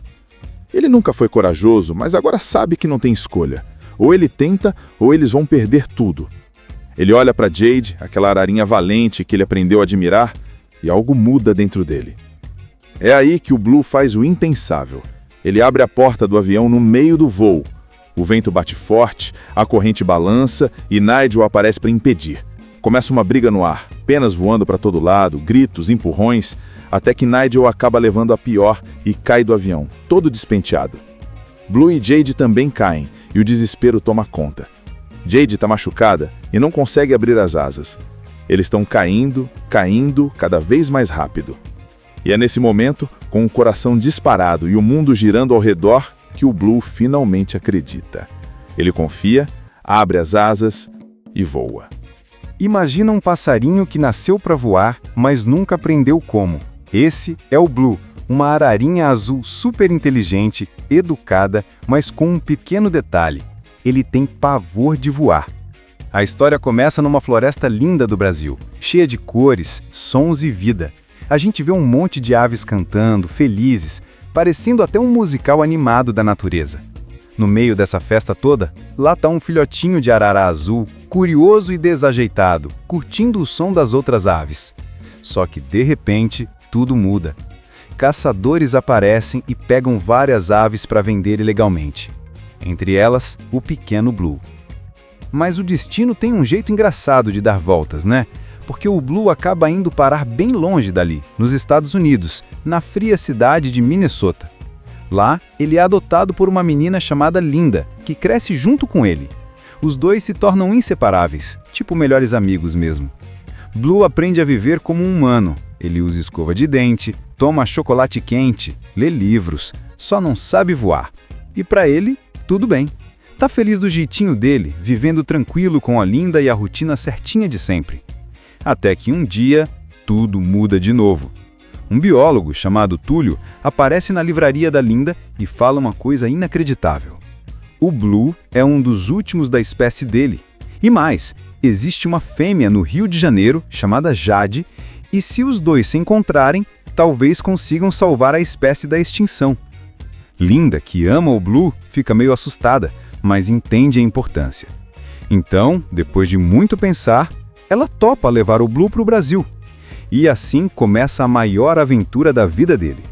Ele nunca foi corajoso, mas agora sabe que não tem escolha. Ou ele tenta, ou eles vão perder tudo. Ele olha para Jade, aquela ararinha valente que ele aprendeu a admirar, e algo muda dentro dele. É aí que o Blue faz o impensável. Ele abre a porta do avião no meio do voo. O vento bate forte, a corrente balança e Nigel aparece para impedir. Começa uma briga no ar, penas voando para todo lado, gritos, empurrões, até que Nigel acaba levando a pior e cai do avião, todo despenteado. Blue e Jade também caem, e o desespero toma conta. Jade está machucada e não consegue abrir as asas. Eles estão caindo, cada vez mais rápido. E é nesse momento, com o coração disparado e o mundo girando ao redor, que o Blue finalmente acredita. Ele confia, abre as asas e voa. Imagina um passarinho que nasceu para voar, mas nunca aprendeu como. Esse é o Blue, uma ararinha azul super inteligente, educada, mas com um pequeno detalhe: ele tem pavor de voar. A história começa numa floresta linda do Brasil, cheia de cores, sons e vida. A gente vê um monte de aves cantando, felizes, parecendo até um musical animado da natureza. No meio dessa festa toda, lá está um filhotinho de arara azul, curioso e desajeitado, curtindo o som das outras aves. Só que, de repente, tudo muda. Caçadores aparecem e pegam várias aves para vender ilegalmente. Entre elas, o pequeno Blue. Mas o destino tem um jeito engraçado de dar voltas, né? Porque o Blue acaba indo parar bem longe dali, nos Estados Unidos, na fria cidade de Minnesota. Lá, ele é adotado por uma menina chamada Linda, que cresce junto com ele. Os dois se tornam inseparáveis, tipo melhores amigos mesmo. Blue aprende a viver como um humano. Ele usa escova de dente, toma chocolate quente, lê livros, só não sabe voar. E para ele, tudo bem. Tá feliz do jeitinho dele, vivendo tranquilo com a Linda e a rotina certinha de sempre. Até que um dia, tudo muda de novo. Um biólogo chamado Túlio aparece na livraria da Linda e fala uma coisa inacreditável. O Blue é um dos últimos da espécie dele. E mais, existe uma fêmea no Rio de Janeiro chamada Jade, e se os dois se encontrarem, talvez consigam salvar a espécie da extinção. Linda, que ama o Blue, fica meio assustada, mas entende a importância. Então, depois de muito pensar, ela topa levar o Blue para o Brasil. E assim começa a maior aventura da vida dele.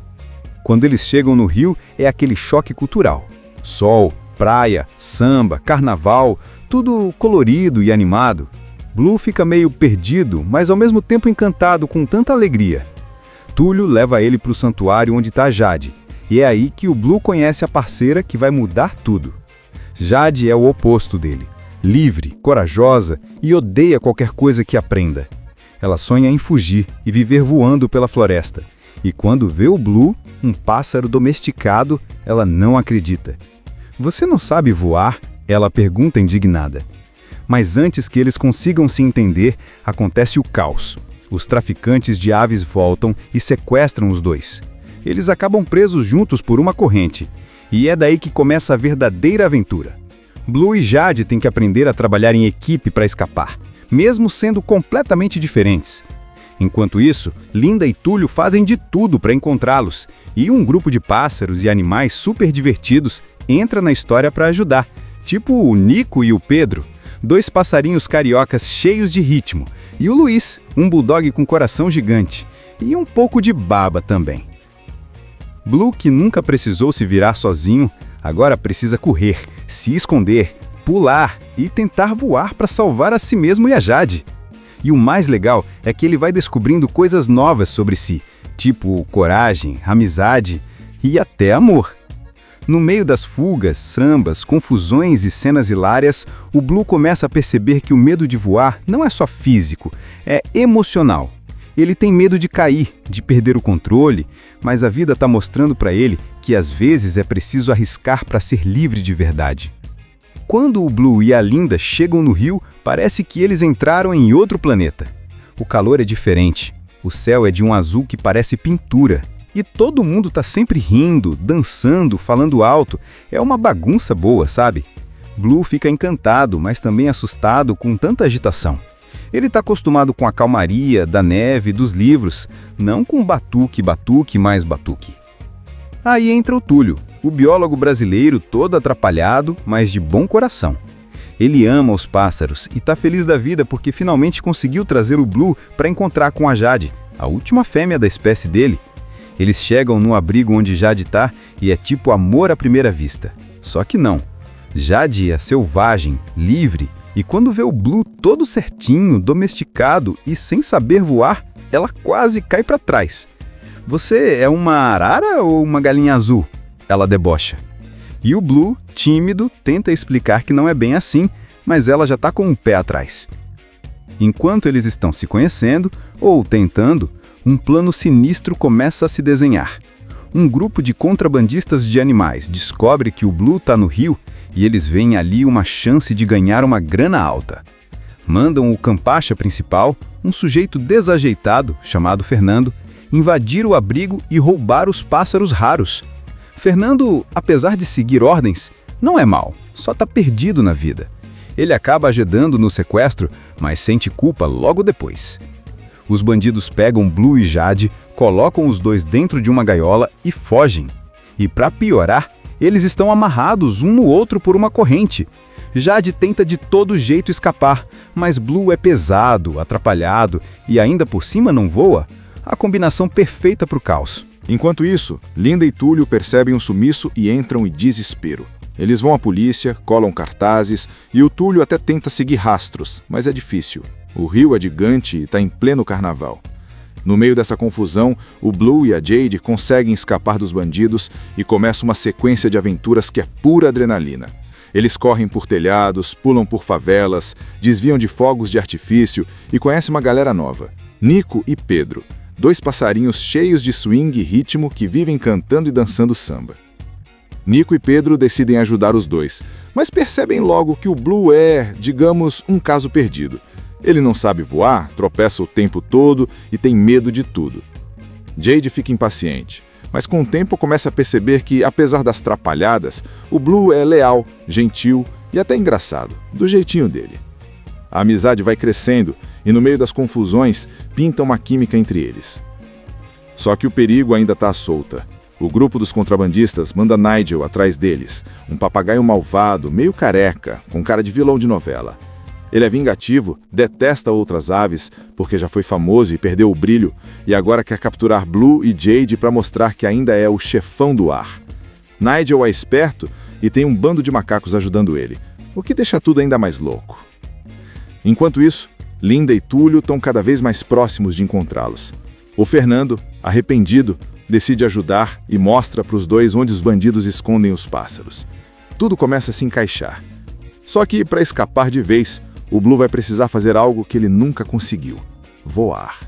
Quando eles chegam no Rio, é aquele choque cultural. Sol, praia, samba, carnaval, tudo colorido e animado. Blue fica meio perdido, mas ao mesmo tempo encantado com tanta alegria. Túlio leva ele para o santuário onde está Jade, e é aí que o Blue conhece a parceira que vai mudar tudo. Jade é o oposto dele, livre, corajosa e odeia qualquer coisa que aprenda. Ela sonha em fugir e viver voando pela floresta. E quando vê o Blue, um pássaro domesticado, ela não acredita. "Você não sabe voar?" ela pergunta indignada. Mas antes que eles consigam se entender, acontece o caos. Os traficantes de aves voltam e sequestram os dois. Eles acabam presos juntos por uma corrente. E é daí que começa a verdadeira aventura. Blue e Jade têm que aprender a trabalhar em equipe para escapar, mesmo sendo completamente diferentes. Enquanto isso, Linda e Túlio fazem de tudo para encontrá-los, e um grupo de pássaros e animais super divertidos entra na história para ajudar, tipo o Nico e o Pedro, dois passarinhos cariocas cheios de ritmo, e o Luiz, um bulldog com coração gigante, e um pouco de baba também. Blue, que nunca precisou se virar sozinho, agora precisa correr, se esconder, pular e tentar voar para salvar a si mesmo e a Jade. E o mais legal é que ele vai descobrindo coisas novas sobre si, tipo coragem, amizade e até amor. No meio das fugas, sambas, confusões e cenas hilárias, o Blue começa a perceber que o medo de voar não é só físico, é emocional. Ele tem medo de cair, de perder o controle, mas a vida está mostrando para ele que às vezes é preciso arriscar para ser livre de verdade. Quando o Blue e a Linda chegam no Rio, parece que eles entraram em outro planeta. O calor é diferente, o céu é de um azul que parece pintura. E todo mundo tá sempre rindo, dançando, falando alto. É uma bagunça boa, sabe? Blue fica encantado, mas também assustado com tanta agitação. Ele tá acostumado com a calmaria, da neve, dos livros, não com batuque, batuque mais batuque. Aí entra o Túlio, O biólogo brasileiro todo atrapalhado, mas de bom coração. Ele ama os pássaros e está feliz da vida porque finalmente conseguiu trazer o Blue para encontrar com a Jade, a última fêmea da espécie dele. Eles chegam no abrigo onde Jade está e é tipo amor à primeira vista. Só que não. Jade é selvagem, livre, e quando vê o Blue todo certinho, domesticado e sem saber voar, ela quase cai para trás. Você é uma arara ou uma galinha azul? Ela debocha. E o Blue, tímido, tenta explicar que não é bem assim, mas ela já está com o pé atrás. Enquanto eles estão se conhecendo, ou tentando, um plano sinistro começa a se desenhar. Um grupo de contrabandistas de animais descobre que o Blue está no rio e eles veem ali uma chance de ganhar uma grana alta. Mandam o campacha principal, um sujeito desajeitado, chamado Fernando, invadir o abrigo e roubar os pássaros raros. Fernando, apesar de seguir ordens, não é mau, só está perdido na vida. Ele acaba ajudando no sequestro, mas sente culpa logo depois. Os bandidos pegam Blue e Jade, colocam os dois dentro de uma gaiola e fogem. E para piorar, eles estão amarrados um no outro por uma corrente. Jade tenta de todo jeito escapar, mas Blue é pesado, atrapalhado e ainda por cima não voa. A combinação perfeita para o caos. Enquanto isso, Linda e Túlio percebem um sumiço e entram em desespero. Eles vão à polícia, colam cartazes e o Túlio até tenta seguir rastros, mas é difícil. O rio é gigante e está em pleno carnaval. No meio dessa confusão, o Blue e a Jade conseguem escapar dos bandidos e começa uma sequência de aventuras que é pura adrenalina. Eles correm por telhados, pulam por favelas, desviam de fogos de artifício e conhecem uma galera nova. Nico e Pedro, dois passarinhos cheios de swing e ritmo que vivem cantando e dançando samba. Nico e Pedro decidem ajudar os dois, mas percebem logo que o Blue é, digamos, um caso perdido. Ele não sabe voar, tropeça o tempo todo e tem medo de tudo. Jade fica impaciente, mas com o tempo começa a perceber que, apesar das trapalhadas, o Blue é leal, gentil e até engraçado, do jeitinho dele. A amizade vai crescendo e, no meio das confusões, pinta uma química entre eles. Só que o perigo ainda está à solta. O grupo dos contrabandistas manda Nigel atrás deles, um papagaio malvado, meio careca, com cara de vilão de novela. Ele é vingativo, detesta outras aves, porque já foi famoso e perdeu o brilho, e agora quer capturar Blue e Jade para mostrar que ainda é o chefão do ar. Nigel é esperto e tem um bando de macacos ajudando ele, o que deixa tudo ainda mais louco. Enquanto isso, Linda e Túlio estão cada vez mais próximos de encontrá-los. O Fernando, arrependido, decide ajudar e mostra para os dois onde os bandidos escondem os pássaros. Tudo começa a se encaixar. Só que, para escapar de vez, o Blue vai precisar fazer algo que ele nunca conseguiu: voar.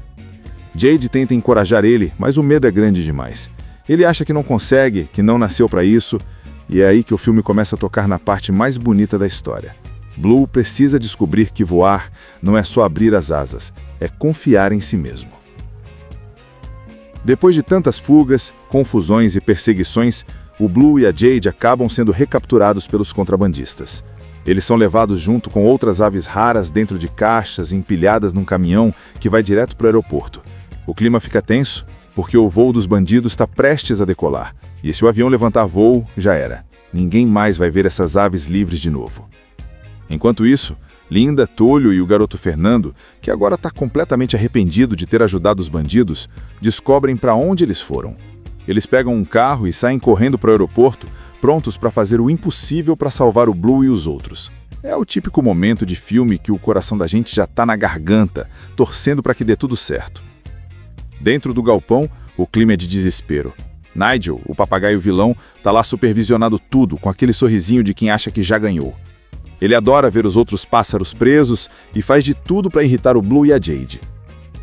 Jade tenta encorajar ele, mas o medo é grande demais. Ele acha que não consegue, que não nasceu para isso, e é aí que o filme começa a tocar na parte mais bonita da história. Blue precisa descobrir que voar não é só abrir as asas, é confiar em si mesmo. Depois de tantas fugas, confusões e perseguições, o Blue e a Jade acabam sendo recapturados pelos contrabandistas. Eles são levados junto com outras aves raras dentro de caixas empilhadas num caminhão que vai direto para o aeroporto. O clima fica tenso porque o voo dos bandidos está prestes a decolar. E se o avião levantar voo, já era. Ninguém mais vai ver essas aves livres de novo. Enquanto isso, Linda, Túlio e o garoto Fernando, que agora está completamente arrependido de ter ajudado os bandidos, descobrem para onde eles foram. Eles pegam um carro e saem correndo para o aeroporto, prontos para fazer o impossível para salvar o Blue e os outros. É o típico momento de filme que o coração da gente já está na garganta, torcendo para que dê tudo certo. Dentro do galpão, o clima é de desespero. Nigel, o papagaio vilão, está lá supervisionando tudo com aquele sorrisinho de quem acha que já ganhou. Ele adora ver os outros pássaros presos e faz de tudo para irritar o Blue e a Jade.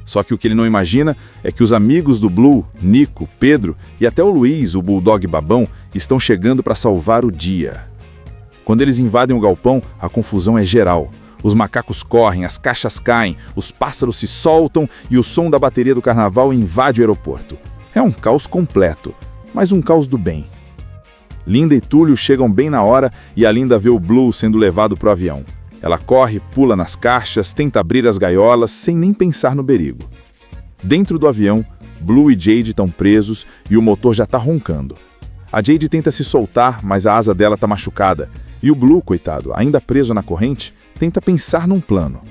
Só que o que ele não imagina é que os amigos do Blue, Nico, Pedro e até o Luiz, o bulldog babão, estão chegando para salvar o dia. Quando eles invadem o galpão, a confusão é geral. Os macacos correm, as caixas caem, os pássaros se soltam e o som da bateria do carnaval invade o aeroporto. É um caos completo, mas um caos do bem. Linda e Túlio chegam bem na hora e a Linda vê o Blue sendo levado para o avião. Ela corre, pula nas caixas, tenta abrir as gaiolas sem nem pensar no perigo. Dentro do avião, Blue e Jade estão presos e o motor já está roncando. A Jade tenta se soltar, mas a asa dela está machucada. E o Blue, coitado, ainda preso na corrente, tenta pensar num plano.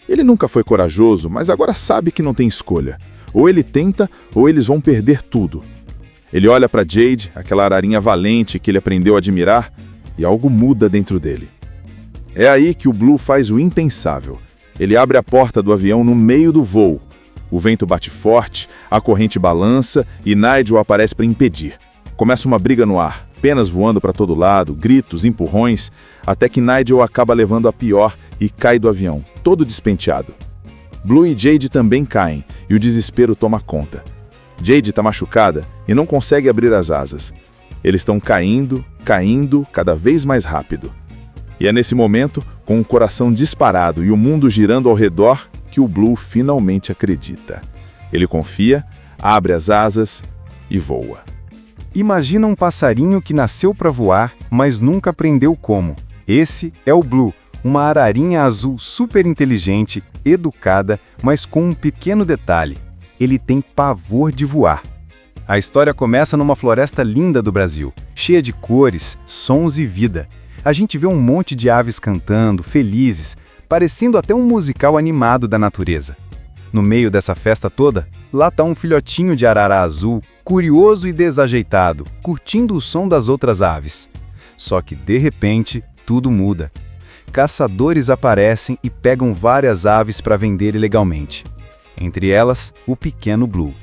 Ele nunca foi corajoso, mas agora sabe que não tem escolha. Ou ele tenta, ou eles vão perder tudo. Ele olha para Jade, aquela ararinha valente que ele aprendeu a admirar, e algo muda dentro dele. É aí que o Blue faz o impensável. Ele abre a porta do avião no meio do voo. O vento bate forte, a corrente balança e Nigel aparece para impedir. Começa uma briga no ar, penas voando para todo lado, gritos, empurrões, até que Nigel acaba levando a pior e cai do avião, todo despenteado. Blue e Jade também caem e o desespero toma conta. Jade está machucada e não consegue abrir as asas. Eles estão caindo cada vez mais rápido. E é nesse momento, com o coração disparado e o mundo girando ao redor, que o Blue finalmente acredita. Ele confia, abre as asas e voa. Imagina um passarinho que nasceu para voar, mas nunca aprendeu como. Esse é o Blue, uma ararinha azul super inteligente, educada, mas com um pequeno detalhe. Ele tem pavor de voar. A história começa numa floresta linda do Brasil, cheia de cores, sons e vida. A gente vê um monte de aves cantando, felizes, parecendo até um musical animado da natureza. No meio dessa festa toda, lá está um filhotinho de arara azul, curioso e desajeitado, curtindo o som das outras aves. Só que, de repente, tudo muda. Caçadores aparecem e pegam várias aves para vender ilegalmente. Entre elas, o pequeno Blue.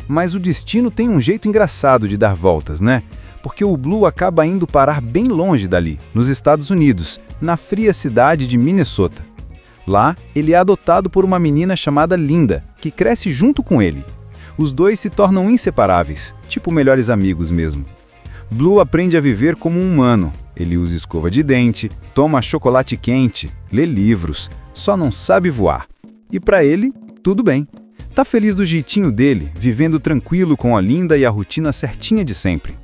Mas o destino tem um jeito engraçado de dar voltas, né? Porque o Blue acaba indo parar bem longe dali, nos Estados Unidos, na fria cidade de Minnesota. Lá, ele é adotado por uma menina chamada Linda, que cresce junto com ele. Os dois se tornam inseparáveis, tipo melhores amigos mesmo. Blue aprende a viver como um humano. Ele usa escova de dente, toma chocolate quente, lê livros, só não sabe voar. E para ele, tudo bem. Tá feliz do jeitinho dele, vivendo tranquilo com a Linda e a rotina certinha de sempre.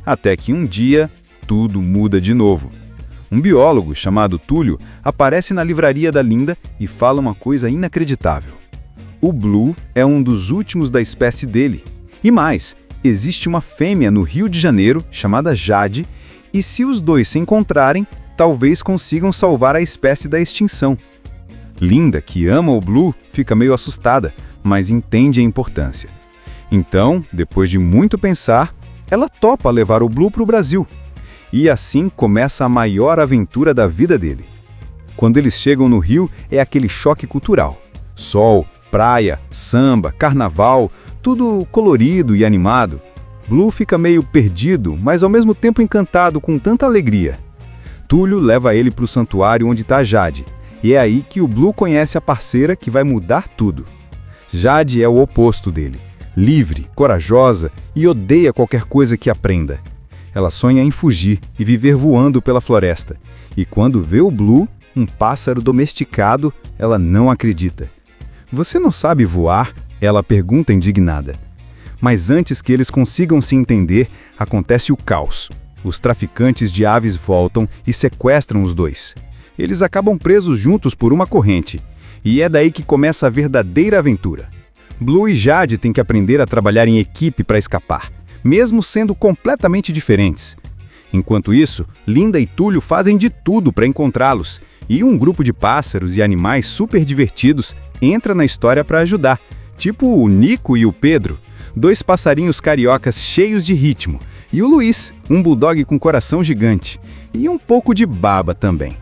Até que um dia, tudo muda de novo. Um biólogo chamado Túlio aparece na livraria da Linda e fala uma coisa inacreditável. O Blue é um dos últimos da espécie dele. E mais, existe uma fêmea no Rio de Janeiro chamada Jade, e se os dois se encontrarem, talvez consigam salvar a espécie da extinção. Linda, que ama o Blue, fica meio assustada, mas entende a importância. Então, depois de muito pensar, ela topa levar o Blue para o Brasil. E assim começa a maior aventura da vida dele. Quando eles chegam no Rio, é aquele choque cultural. Sol, praia, samba, carnaval, tudo colorido e animado. Blue fica meio perdido, mas ao mesmo tempo encantado com tanta alegria. Túlio leva ele para o santuário onde está Jade, e é aí que o Blue conhece a parceira que vai mudar tudo. Jade é o oposto dele, livre, corajosa e odeia qualquer coisa que aprenda. Ela sonha em fugir e viver voando pela floresta, e quando vê o Blue, um pássaro domesticado, ela não acredita. "Você não sabe voar?" ela pergunta indignada. Mas antes que eles consigam se entender, acontece o caos. Os traficantes de aves voltam e sequestram os dois. Eles acabam presos juntos por uma corrente. E é daí que começa a verdadeira aventura. Blue e Jade têm que aprender a trabalhar em equipe para escapar, mesmo sendo completamente diferentes. Enquanto isso, Linda e Túlio fazem de tudo para encontrá-los, e um grupo de pássaros e animais super divertidos entra na história para ajudar, tipo o Nico e o Pedro, dois passarinhos cariocas cheios de ritmo, e o Luiz, um bulldog com coração gigante, e um pouco de baba também.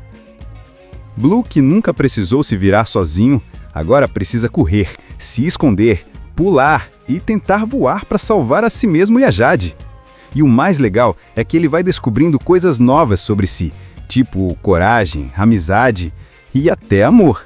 Blue, que nunca precisou se virar sozinho, agora precisa correr, se esconder, pular e tentar voar para salvar a si mesmo e a Jade. E o mais legal é que ele vai descobrindo coisas novas sobre si, tipo coragem, amizade e até amor.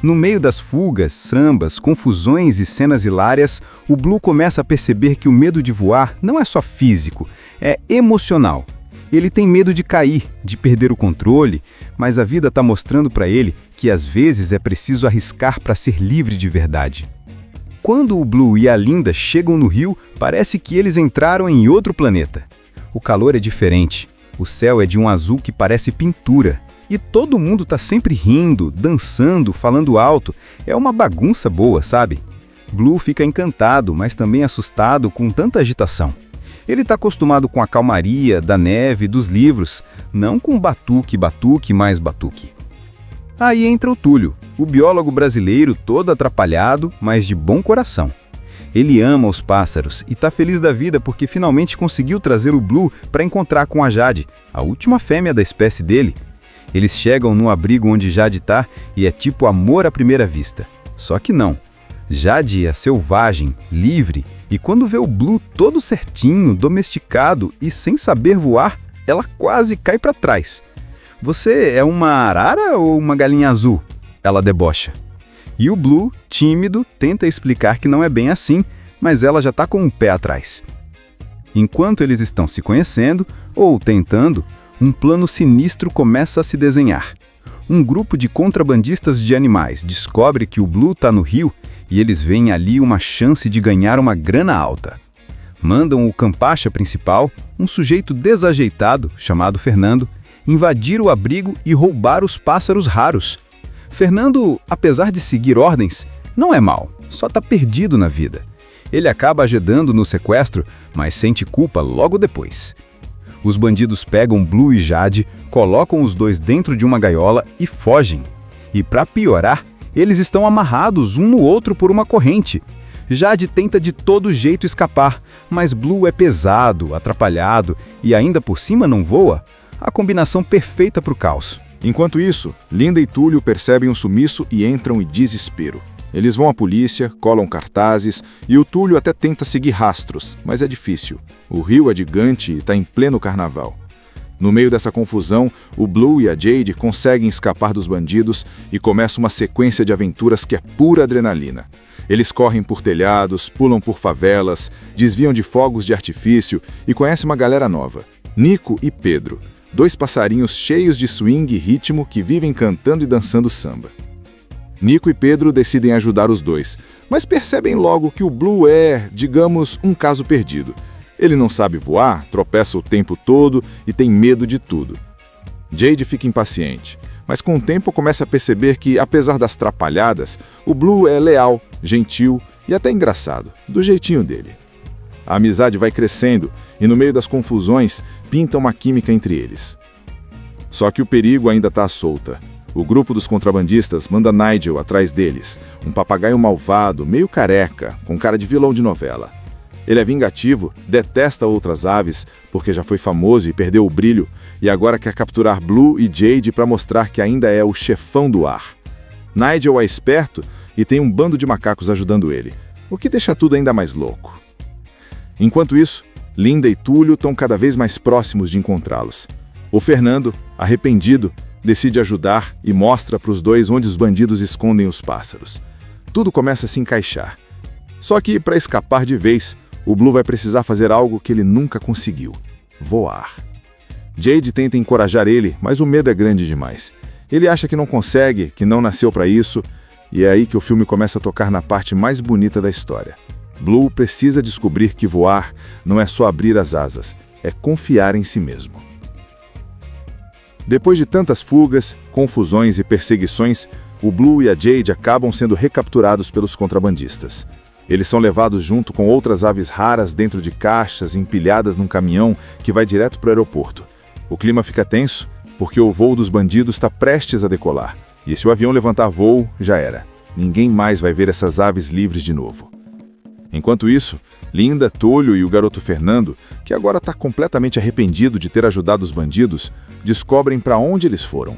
No meio das fugas, sambas, confusões e cenas hilárias, o Blue começa a perceber que o medo de voar não é só físico, é emocional. Ele tem medo de cair, de perder o controle, mas a vida está mostrando para ele que às vezes é preciso arriscar para ser livre de verdade. Quando o Blue e a Linda chegam no Rio, parece que eles entraram em outro planeta. O calor é diferente, o céu é de um azul que parece pintura, e todo mundo está sempre rindo, dançando, falando alto. É uma bagunça boa, sabe? Blue fica encantado, mas também assustado com tanta agitação. Ele está acostumado com a calmaria, da neve, dos livros, não com batuque, batuque mais batuque. Aí entra o Túlio, o biólogo brasileiro todo atrapalhado, mas de bom coração. Ele ama os pássaros e está feliz da vida porque finalmente conseguiu trazer o Blue para encontrar com a Jade, a última fêmea da espécie dele. Eles chegam no abrigo onde Jade está e é tipo amor à primeira vista. Só que não. Jade é selvagem, livre, e quando vê o Blue todo certinho, domesticado e sem saber voar, ela quase cai para trás. "Você é uma arara ou uma galinha azul?" ela debocha. E o Blue, tímido, tenta explicar que não é bem assim, mas ela já está com um pé atrás. Enquanto eles estão se conhecendo, ou tentando, um plano sinistro começa a se desenhar. Um grupo de contrabandistas de animais descobre que o Blue está no rio e eles veem ali uma chance de ganhar uma grana alta. Mandam o campacha principal, um sujeito desajeitado, chamado Fernando, invadir o abrigo e roubar os pássaros raros. Fernando, apesar de seguir ordens, não é mau, só está perdido na vida. Ele acaba ajudando no sequestro, mas sente culpa logo depois. Os bandidos pegam Blue e Jade, colocam os dois dentro de uma gaiola e fogem. E para piorar, eles estão amarrados um no outro por uma corrente. Jade tenta de todo jeito escapar, mas Blue é pesado, atrapalhado e ainda por cima não voa. A combinação perfeita para o caos. Enquanto isso, Linda e Túlio percebem um sumiço e entram em desespero. Eles vão à polícia, colam cartazes e o Túlio até tenta seguir rastros, mas é difícil. O rio é gigante e está em pleno carnaval. No meio dessa confusão, o Blue e a Jade conseguem escapar dos bandidos e começa uma sequência de aventuras que é pura adrenalina. Eles correm por telhados, pulam por favelas, desviam de fogos de artifício e conhecem uma galera nova. Nico e Pedro, dois passarinhos cheios de swing e ritmo que vivem cantando e dançando samba. Nico e Pedro decidem ajudar os dois, mas percebem logo que o Blue é, digamos, um caso perdido. Ele não sabe voar, tropeça o tempo todo e tem medo de tudo. Jade fica impaciente, mas com o tempo começa a perceber que, apesar das trapalhadas, o Blue é leal, gentil e até engraçado, do jeitinho dele. A amizade vai crescendo e, no meio das confusões, pinta uma química entre eles. Só que o perigo ainda está à solta. O grupo dos contrabandistas manda Nigel atrás deles, um papagaio malvado, meio careca, com cara de vilão de novela. Ele é vingativo, detesta outras aves, porque já foi famoso e perdeu o brilho, e agora quer capturar Blue e Jade para mostrar que ainda é o chefão do ar. Nigel é esperto e tem um bando de macacos ajudando ele, o que deixa tudo ainda mais louco. Enquanto isso, Linda e Túlio estão cada vez mais próximos de encontrá-los. O Fernando, arrependido, decide ajudar e mostra para os dois onde os bandidos escondem os pássaros. Tudo começa a se encaixar. Só que, para escapar de vez, o Blue vai precisar fazer algo que ele nunca conseguiu: voar. Jade tenta encorajar ele, mas o medo é grande demais. Ele acha que não consegue, que não nasceu para isso, e é aí que o filme começa a tocar na parte mais bonita da história. Blue precisa descobrir que voar não é só abrir as asas, é confiar em si mesmo. Depois de tantas fugas, confusões e perseguições, o Blue e a Jade acabam sendo recapturados pelos contrabandistas. Eles são levados junto com outras aves raras dentro de caixas empilhadas num caminhão que vai direto para o aeroporto. O clima fica tenso porque o voo dos bandidos está prestes a decolar. E se o avião levantar voo, já era. Ninguém mais vai ver essas aves livres de novo. Enquanto isso, Linda, Túlio e o garoto Fernando, que agora está completamente arrependido de ter ajudado os bandidos, descobrem para onde eles foram.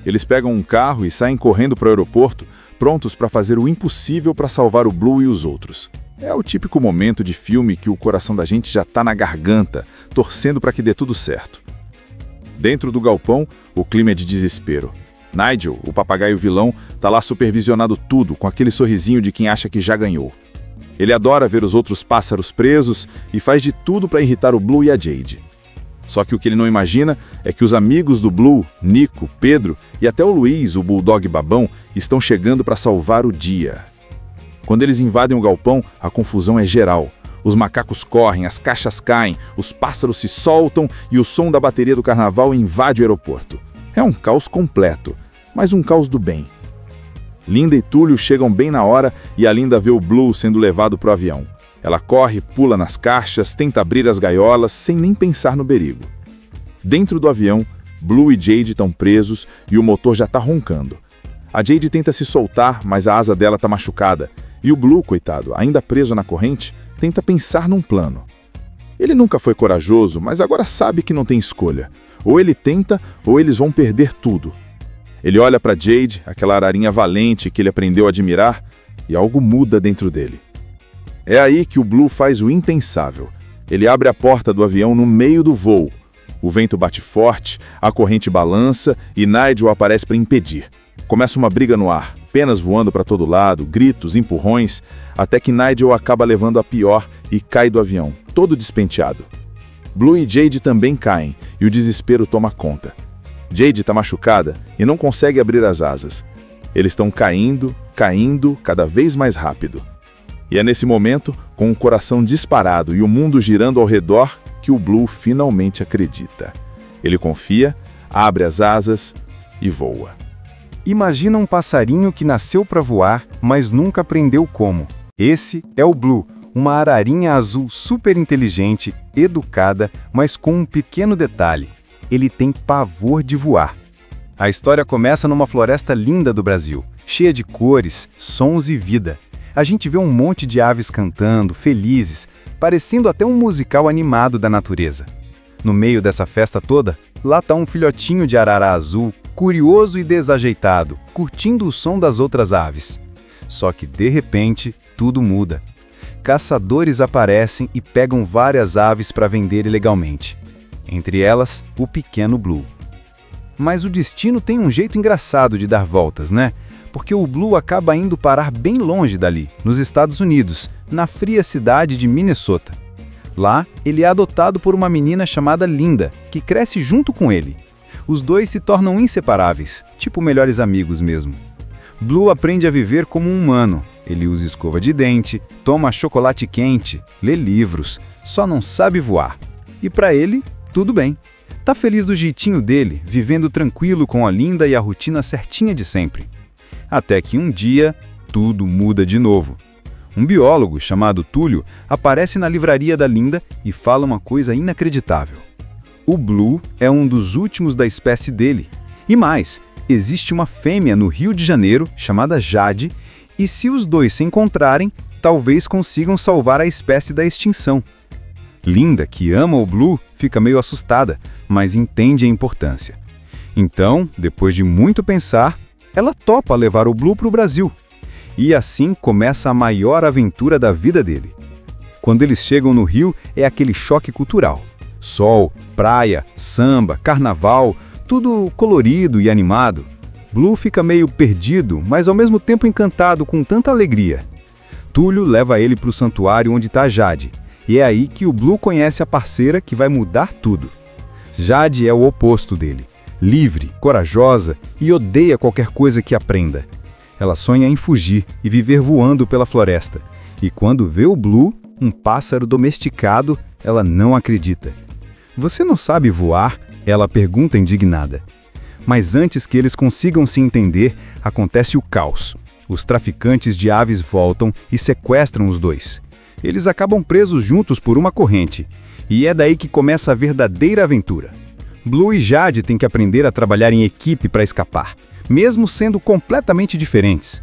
Eles pegam um carro e saem correndo para o aeroporto, prontos para fazer o impossível para salvar o Blue e os outros. É o típico momento de filme que o coração da gente já está na garganta, torcendo para que dê tudo certo. Dentro do galpão, o clima é de desespero. Nigel, o papagaio vilão, está lá supervisionando tudo, com aquele sorrisinho de quem acha que já ganhou. Ele adora ver os outros pássaros presos e faz de tudo para irritar o Blue e a Jade. Só que o que ele não imagina é que os amigos do Blue, Nico, Pedro e até o Luiz, o bulldog babão, estão chegando para salvar o dia. Quando eles invadem o galpão, a confusão é geral. Os macacos correm, as caixas caem, os pássaros se soltam e o som da bateria do carnaval invade o aeroporto. É um caos completo, mas um caos do bem. Linda e Túlio chegam bem na hora e a Linda vê o Blue sendo levado para o avião. Ela corre, pula nas caixas, tenta abrir as gaiolas sem nem pensar no perigo. Dentro do avião, Blue e Jade estão presos e o motor já está roncando. A Jade tenta se soltar, mas a asa dela está machucada. E o Blue, coitado, ainda preso na corrente, tenta pensar num plano. Ele nunca foi corajoso, mas agora sabe que não tem escolha. Ou ele tenta, ou eles vão perder tudo. Ele olha para Jade, aquela ararinha valente que ele aprendeu a admirar, e algo muda dentro dele. É aí que o Blue faz o impensável. Ele abre a porta do avião no meio do voo. O vento bate forte, a corrente balança e Nigel aparece para impedir. Começa uma briga no ar, penas voando para todo lado, gritos, empurrões, até que Nigel acaba levando a pior e cai do avião, todo despenteado. Blue e Jade também caem e o desespero toma conta. Jade está machucada e não consegue abrir as asas. Eles estão caindo, cada vez mais rápido. E é nesse momento, com o coração disparado e o mundo girando ao redor, que o Blue finalmente acredita. Ele confia, abre as asas e voa. Imagina um passarinho que nasceu para voar, mas nunca aprendeu como. Esse é o Blue, uma ararinha azul super inteligente, educada, mas com um pequeno detalhe. Ele tem pavor de voar. A história começa numa floresta linda do Brasil, cheia de cores, sons e vida. A gente vê um monte de aves cantando, felizes, parecendo até um musical animado da natureza. No meio dessa festa toda, lá está um filhotinho de arara azul, curioso e desajeitado, curtindo o som das outras aves. Só que, de repente, tudo muda. Caçadores aparecem e pegam várias aves para vender ilegalmente. Entre elas, o pequeno Blue. Mas o destino tem um jeito engraçado de dar voltas, né? Porque o Blue acaba indo parar bem longe dali, nos Estados Unidos, na fria cidade de Minnesota. Lá, ele é adotado por uma menina chamada Linda, que cresce junto com ele. Os dois se tornam inseparáveis, tipo melhores amigos mesmo. Blue aprende a viver como um humano. Ele usa escova de dente, toma chocolate quente, lê livros, só não sabe voar. E para ele, tudo bem. Tá feliz do jeitinho dele, vivendo tranquilo com a Linda e a rotina certinha de sempre. Até que um dia, tudo muda de novo. Um biólogo chamado Túlio aparece na livraria da Linda e fala uma coisa inacreditável. O Blue é um dos últimos da espécie dele. E mais, existe uma fêmea no Rio de Janeiro chamada Jade, e se os dois se encontrarem, talvez consigam salvar a espécie da extinção. Linda, que ama o Blue, fica meio assustada, mas entende a importância. Então, depois de muito pensar, ela topa levar o Blue para o Brasil. E assim começa a maior aventura da vida dele. Quando eles chegam no Rio, é aquele choque cultural. Sol, praia, samba, carnaval, tudo colorido e animado. Blue fica meio perdido, mas ao mesmo tempo encantado com tanta alegria. Túlio leva ele para o santuário onde está Jade. E é aí que o Blue conhece a parceira que vai mudar tudo. Jade é o oposto dele. Livre, corajosa e odeia qualquer coisa que aprenda. Ela sonha em fugir e viver voando pela floresta. E quando vê o Blue, um pássaro domesticado, ela não acredita. "Você não sabe voar?" ela pergunta indignada. Mas antes que eles consigam se entender, acontece o caos. Os traficantes de aves voltam e sequestram os dois. Eles acabam presos juntos por uma corrente. E é daí que começa a verdadeira aventura. Blue e Jade têm que aprender a trabalhar em equipe para escapar, mesmo sendo completamente diferentes.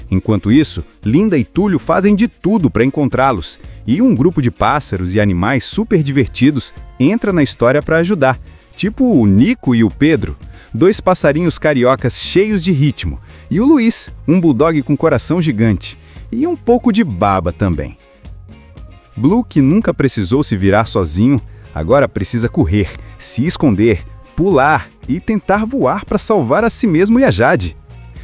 Enquanto isso, Linda e Túlio fazem de tudo para encontrá-los, e um grupo de pássaros e animais super divertidos entra na história para ajudar, tipo o Nico e o Pedro, dois passarinhos cariocas cheios de ritmo, e o Luiz, um bulldog com coração gigante, e um pouco de baba também. Blue, que nunca precisou se virar sozinho, agora precisa correr, se esconder, pular e tentar voar para salvar a si mesmo e a Jade.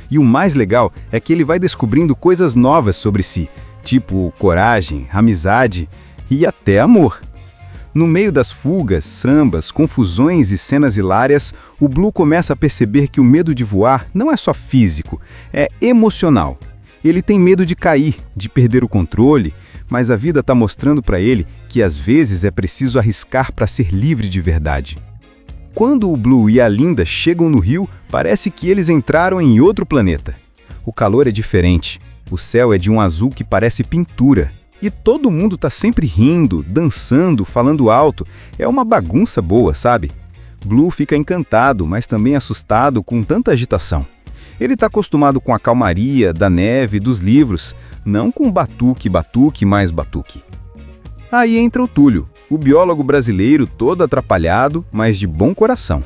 E o mais legal é que ele vai descobrindo coisas novas sobre si, tipo coragem, amizade e até amor. No meio das fugas, sambas, confusões e cenas hilárias, o Blue começa a perceber que o medo de voar não é só físico, é emocional. Ele tem medo de cair, de perder o controle, mas a vida está mostrando para ele que às vezes é preciso arriscar para ser livre de verdade. Quando o Blue e a Linda chegam no Rio, parece que eles entraram em outro planeta. O calor é diferente, o céu é de um azul que parece pintura, E todo mundo tá sempre rindo, dançando, falando alto. É uma bagunça boa, sabe? Blue fica encantado, mas também assustado com tanta agitação. Ele está acostumado com a calmaria, da neve, dos livros, não com batuque, batuque, mais batuque. Aí entra o Túlio, o biólogo brasileiro todo atrapalhado, mas de bom coração.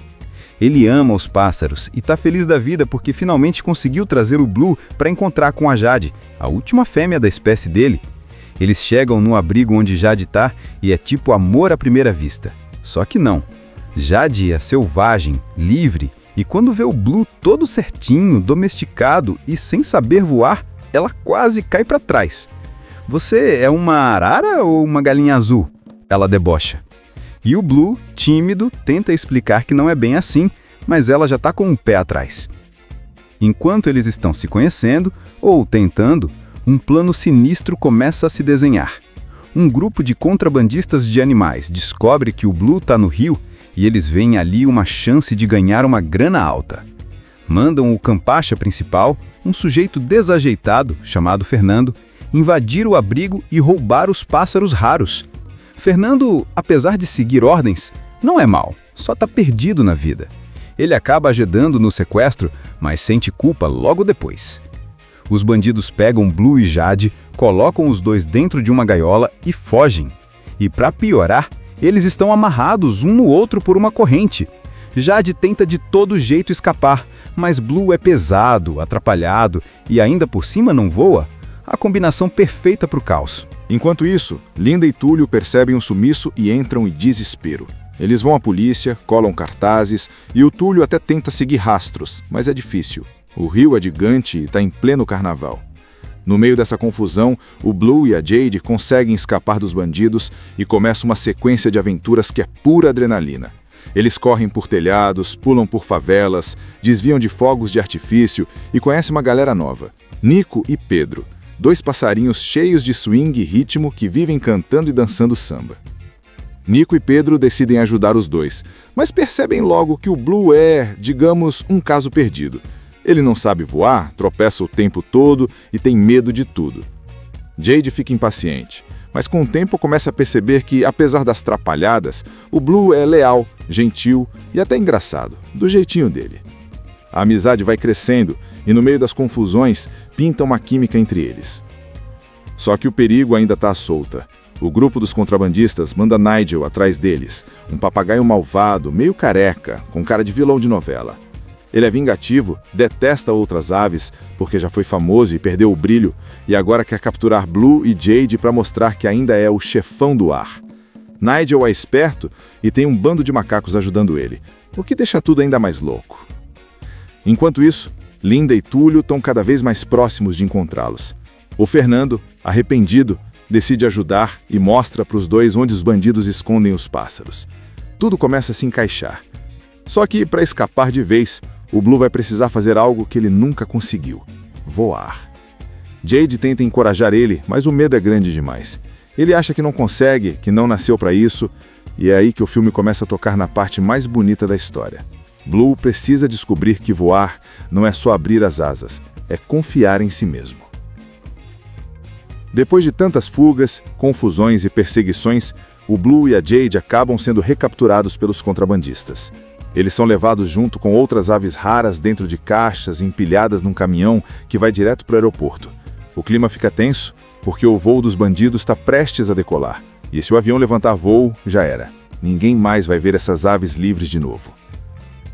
Ele ama os pássaros e está feliz da vida porque finalmente conseguiu trazer o Blue para encontrar com a Jade, a última fêmea da espécie dele. Eles chegam no abrigo onde Jade está e é tipo amor à primeira vista. Só que não. Jade é selvagem, livre, e quando vê o Blue todo certinho, domesticado e sem saber voar, ela quase cai para trás. "Você é uma arara ou uma galinha azul?" Ela debocha. E o Blue, tímido, tenta explicar que não é bem assim, mas ela já está com o pé atrás. Enquanto eles estão se conhecendo, ou tentando, um plano sinistro começa a se desenhar. Um grupo de contrabandistas de animais descobre que o Blue está no rio e eles veem ali uma chance de ganhar uma grana alta. Mandam o campacha principal, um sujeito desajeitado, chamado Fernando, invadir o abrigo e roubar os pássaros raros. Fernando, apesar de seguir ordens, não é mau, só está perdido na vida. Ele acaba ajudando no sequestro, mas sente culpa logo depois. Os bandidos pegam Blue e Jade, colocam os dois dentro de uma gaiola e fogem. E para piorar, eles estão amarrados um no outro por uma corrente. Jade tenta de todo jeito escapar, mas Blue é pesado, atrapalhado e ainda por cima não voa. A combinação perfeita para o caos. Enquanto isso, Linda e Túlio percebem um sumiço e entram em desespero. Eles vão à polícia, colam cartazes e o Túlio até tenta seguir rastros, mas é difícil. O rio é gigante e está em pleno carnaval. No meio dessa confusão, o Blue e a Jade conseguem escapar dos bandidos e começa uma sequência de aventuras que é pura adrenalina. Eles correm por telhados, pulam por favelas, desviam de fogos de artifício e conhecem uma galera nova. Nico e Pedro, dois passarinhos cheios de swing e ritmo que vivem cantando e dançando samba. Nico e Pedro decidem ajudar os dois, mas percebem logo que o Blue é, digamos, um caso perdido. Ele não sabe voar, tropeça o tempo todo e tem medo de tudo. Jade fica impaciente, mas com o tempo começa a perceber que, apesar das trapalhadas, o Blue é leal, gentil e até engraçado, do jeitinho dele. A amizade vai crescendo e, no meio das confusões, pinta uma química entre eles. Só que o perigo ainda está à solta. O grupo dos contrabandistas manda Nigel atrás deles, um papagaio malvado, meio careca, com cara de vilão de novela. Ele é vingativo, detesta outras aves, porque já foi famoso e perdeu o brilho, e agora quer capturar Blue e Jade para mostrar que ainda é o chefão do ar. Nigel é esperto e tem um bando de macacos ajudando ele, o que deixa tudo ainda mais louco. Enquanto isso, Linda e Túlio estão cada vez mais próximos de encontrá-los. O Fernando, arrependido, decide ajudar e mostra para os dois onde os bandidos escondem os pássaros. Tudo começa a se encaixar. Só que, para escapar de vez, o Blue vai precisar fazer algo que ele nunca conseguiu: voar. Jade tenta encorajar ele, mas o medo é grande demais. Ele acha que não consegue, que não nasceu para isso, e é aí que o filme começa a tocar na parte mais bonita da história. Blue precisa descobrir que voar não é só abrir as asas, é confiar em si mesmo. Depois de tantas fugas, confusões e perseguições, o Blue e a Jade acabam sendo recapturados pelos contrabandistas. Eles são levados junto com outras aves raras dentro de caixas empilhadas num caminhão que vai direto para o aeroporto. O clima fica tenso porque o voo dos bandidos está prestes a decolar. E se o avião levantar voo, já era. Ninguém mais vai ver essas aves livres de novo.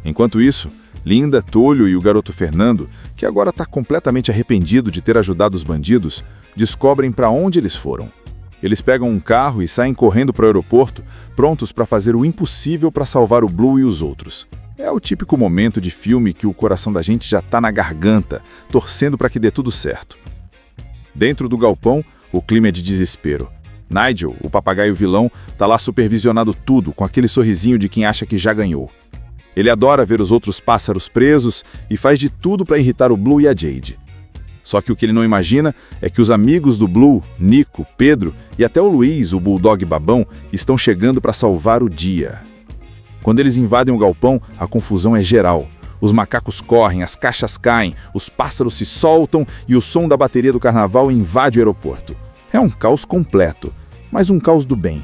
Enquanto isso, Linda, Túlio e o garoto Fernando, que agora está completamente arrependido de ter ajudado os bandidos, descobrem para onde eles foram. Eles pegam um carro e saem correndo para o aeroporto, prontos para fazer o impossível para salvar o Blue e os outros. É o típico momento de filme que o coração da gente já está na garganta, torcendo para que dê tudo certo. Dentro do galpão, o clima é de desespero. Nigel, o papagaio vilão, está lá supervisionando tudo, com aquele sorrisinho de quem acha que já ganhou. Ele adora ver os outros pássaros presos e faz de tudo para irritar o Blue e a Jade. Só que o que ele não imagina é que os amigos do Blue, Nico, Pedro e até o Luiz, o bulldog babão, estão chegando para salvar o dia. Quando eles invadem o galpão, a confusão é geral. Os macacos correm, as caixas caem, os pássaros se soltam e o som da bateria do carnaval invade o aeroporto. É um caos completo, mas um caos do bem.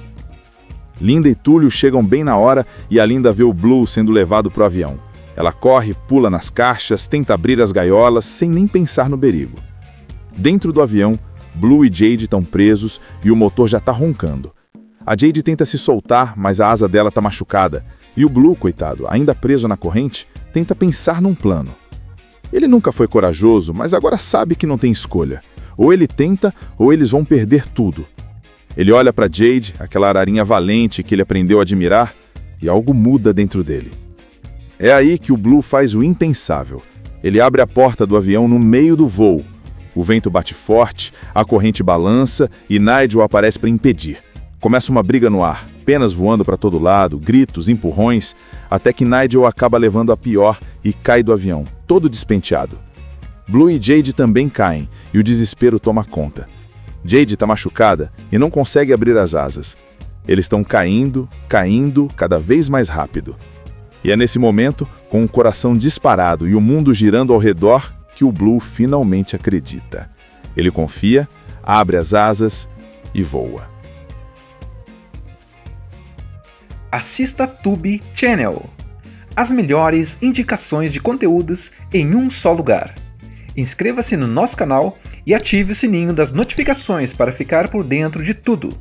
Linda e Túlio chegam bem na hora e a Linda vê o Blue sendo levado para o avião. Ela corre, pula nas caixas, tenta abrir as gaiolas sem nem pensar no perigo. Dentro do avião, Blue e Jade estão presos e o motor já está roncando. A Jade tenta se soltar, mas a asa dela está machucada. E o Blue, coitado, ainda preso na corrente, tenta pensar num plano. Ele nunca foi corajoso, mas agora sabe que não tem escolha. Ou ele tenta, ou eles vão perder tudo. Ele olha para Jade, aquela ararinha valente que ele aprendeu a admirar, e algo muda dentro dele. É aí que o Blue faz o impensável. Ele abre a porta do avião no meio do voo. O vento bate forte, a corrente balança e Nigel aparece para impedir. Começa uma briga no ar, penas voando para todo lado, gritos, empurrões, até que Nigel acaba levando a pior e cai do avião, todo despenteado. Blue e Jade também caem e o desespero toma conta. Jade está machucada e não consegue abrir as asas. Eles estão caindo, cada vez mais rápido. E é nesse momento, com o coração disparado e o mundo girando ao redor, que o Blue finalmente acredita. Ele confia, abre as asas e voa. Assista Tube Channel. As melhores indicações de conteúdos em um só lugar. Inscreva-se no nosso canal e ative o sininho das notificações para ficar por dentro de tudo.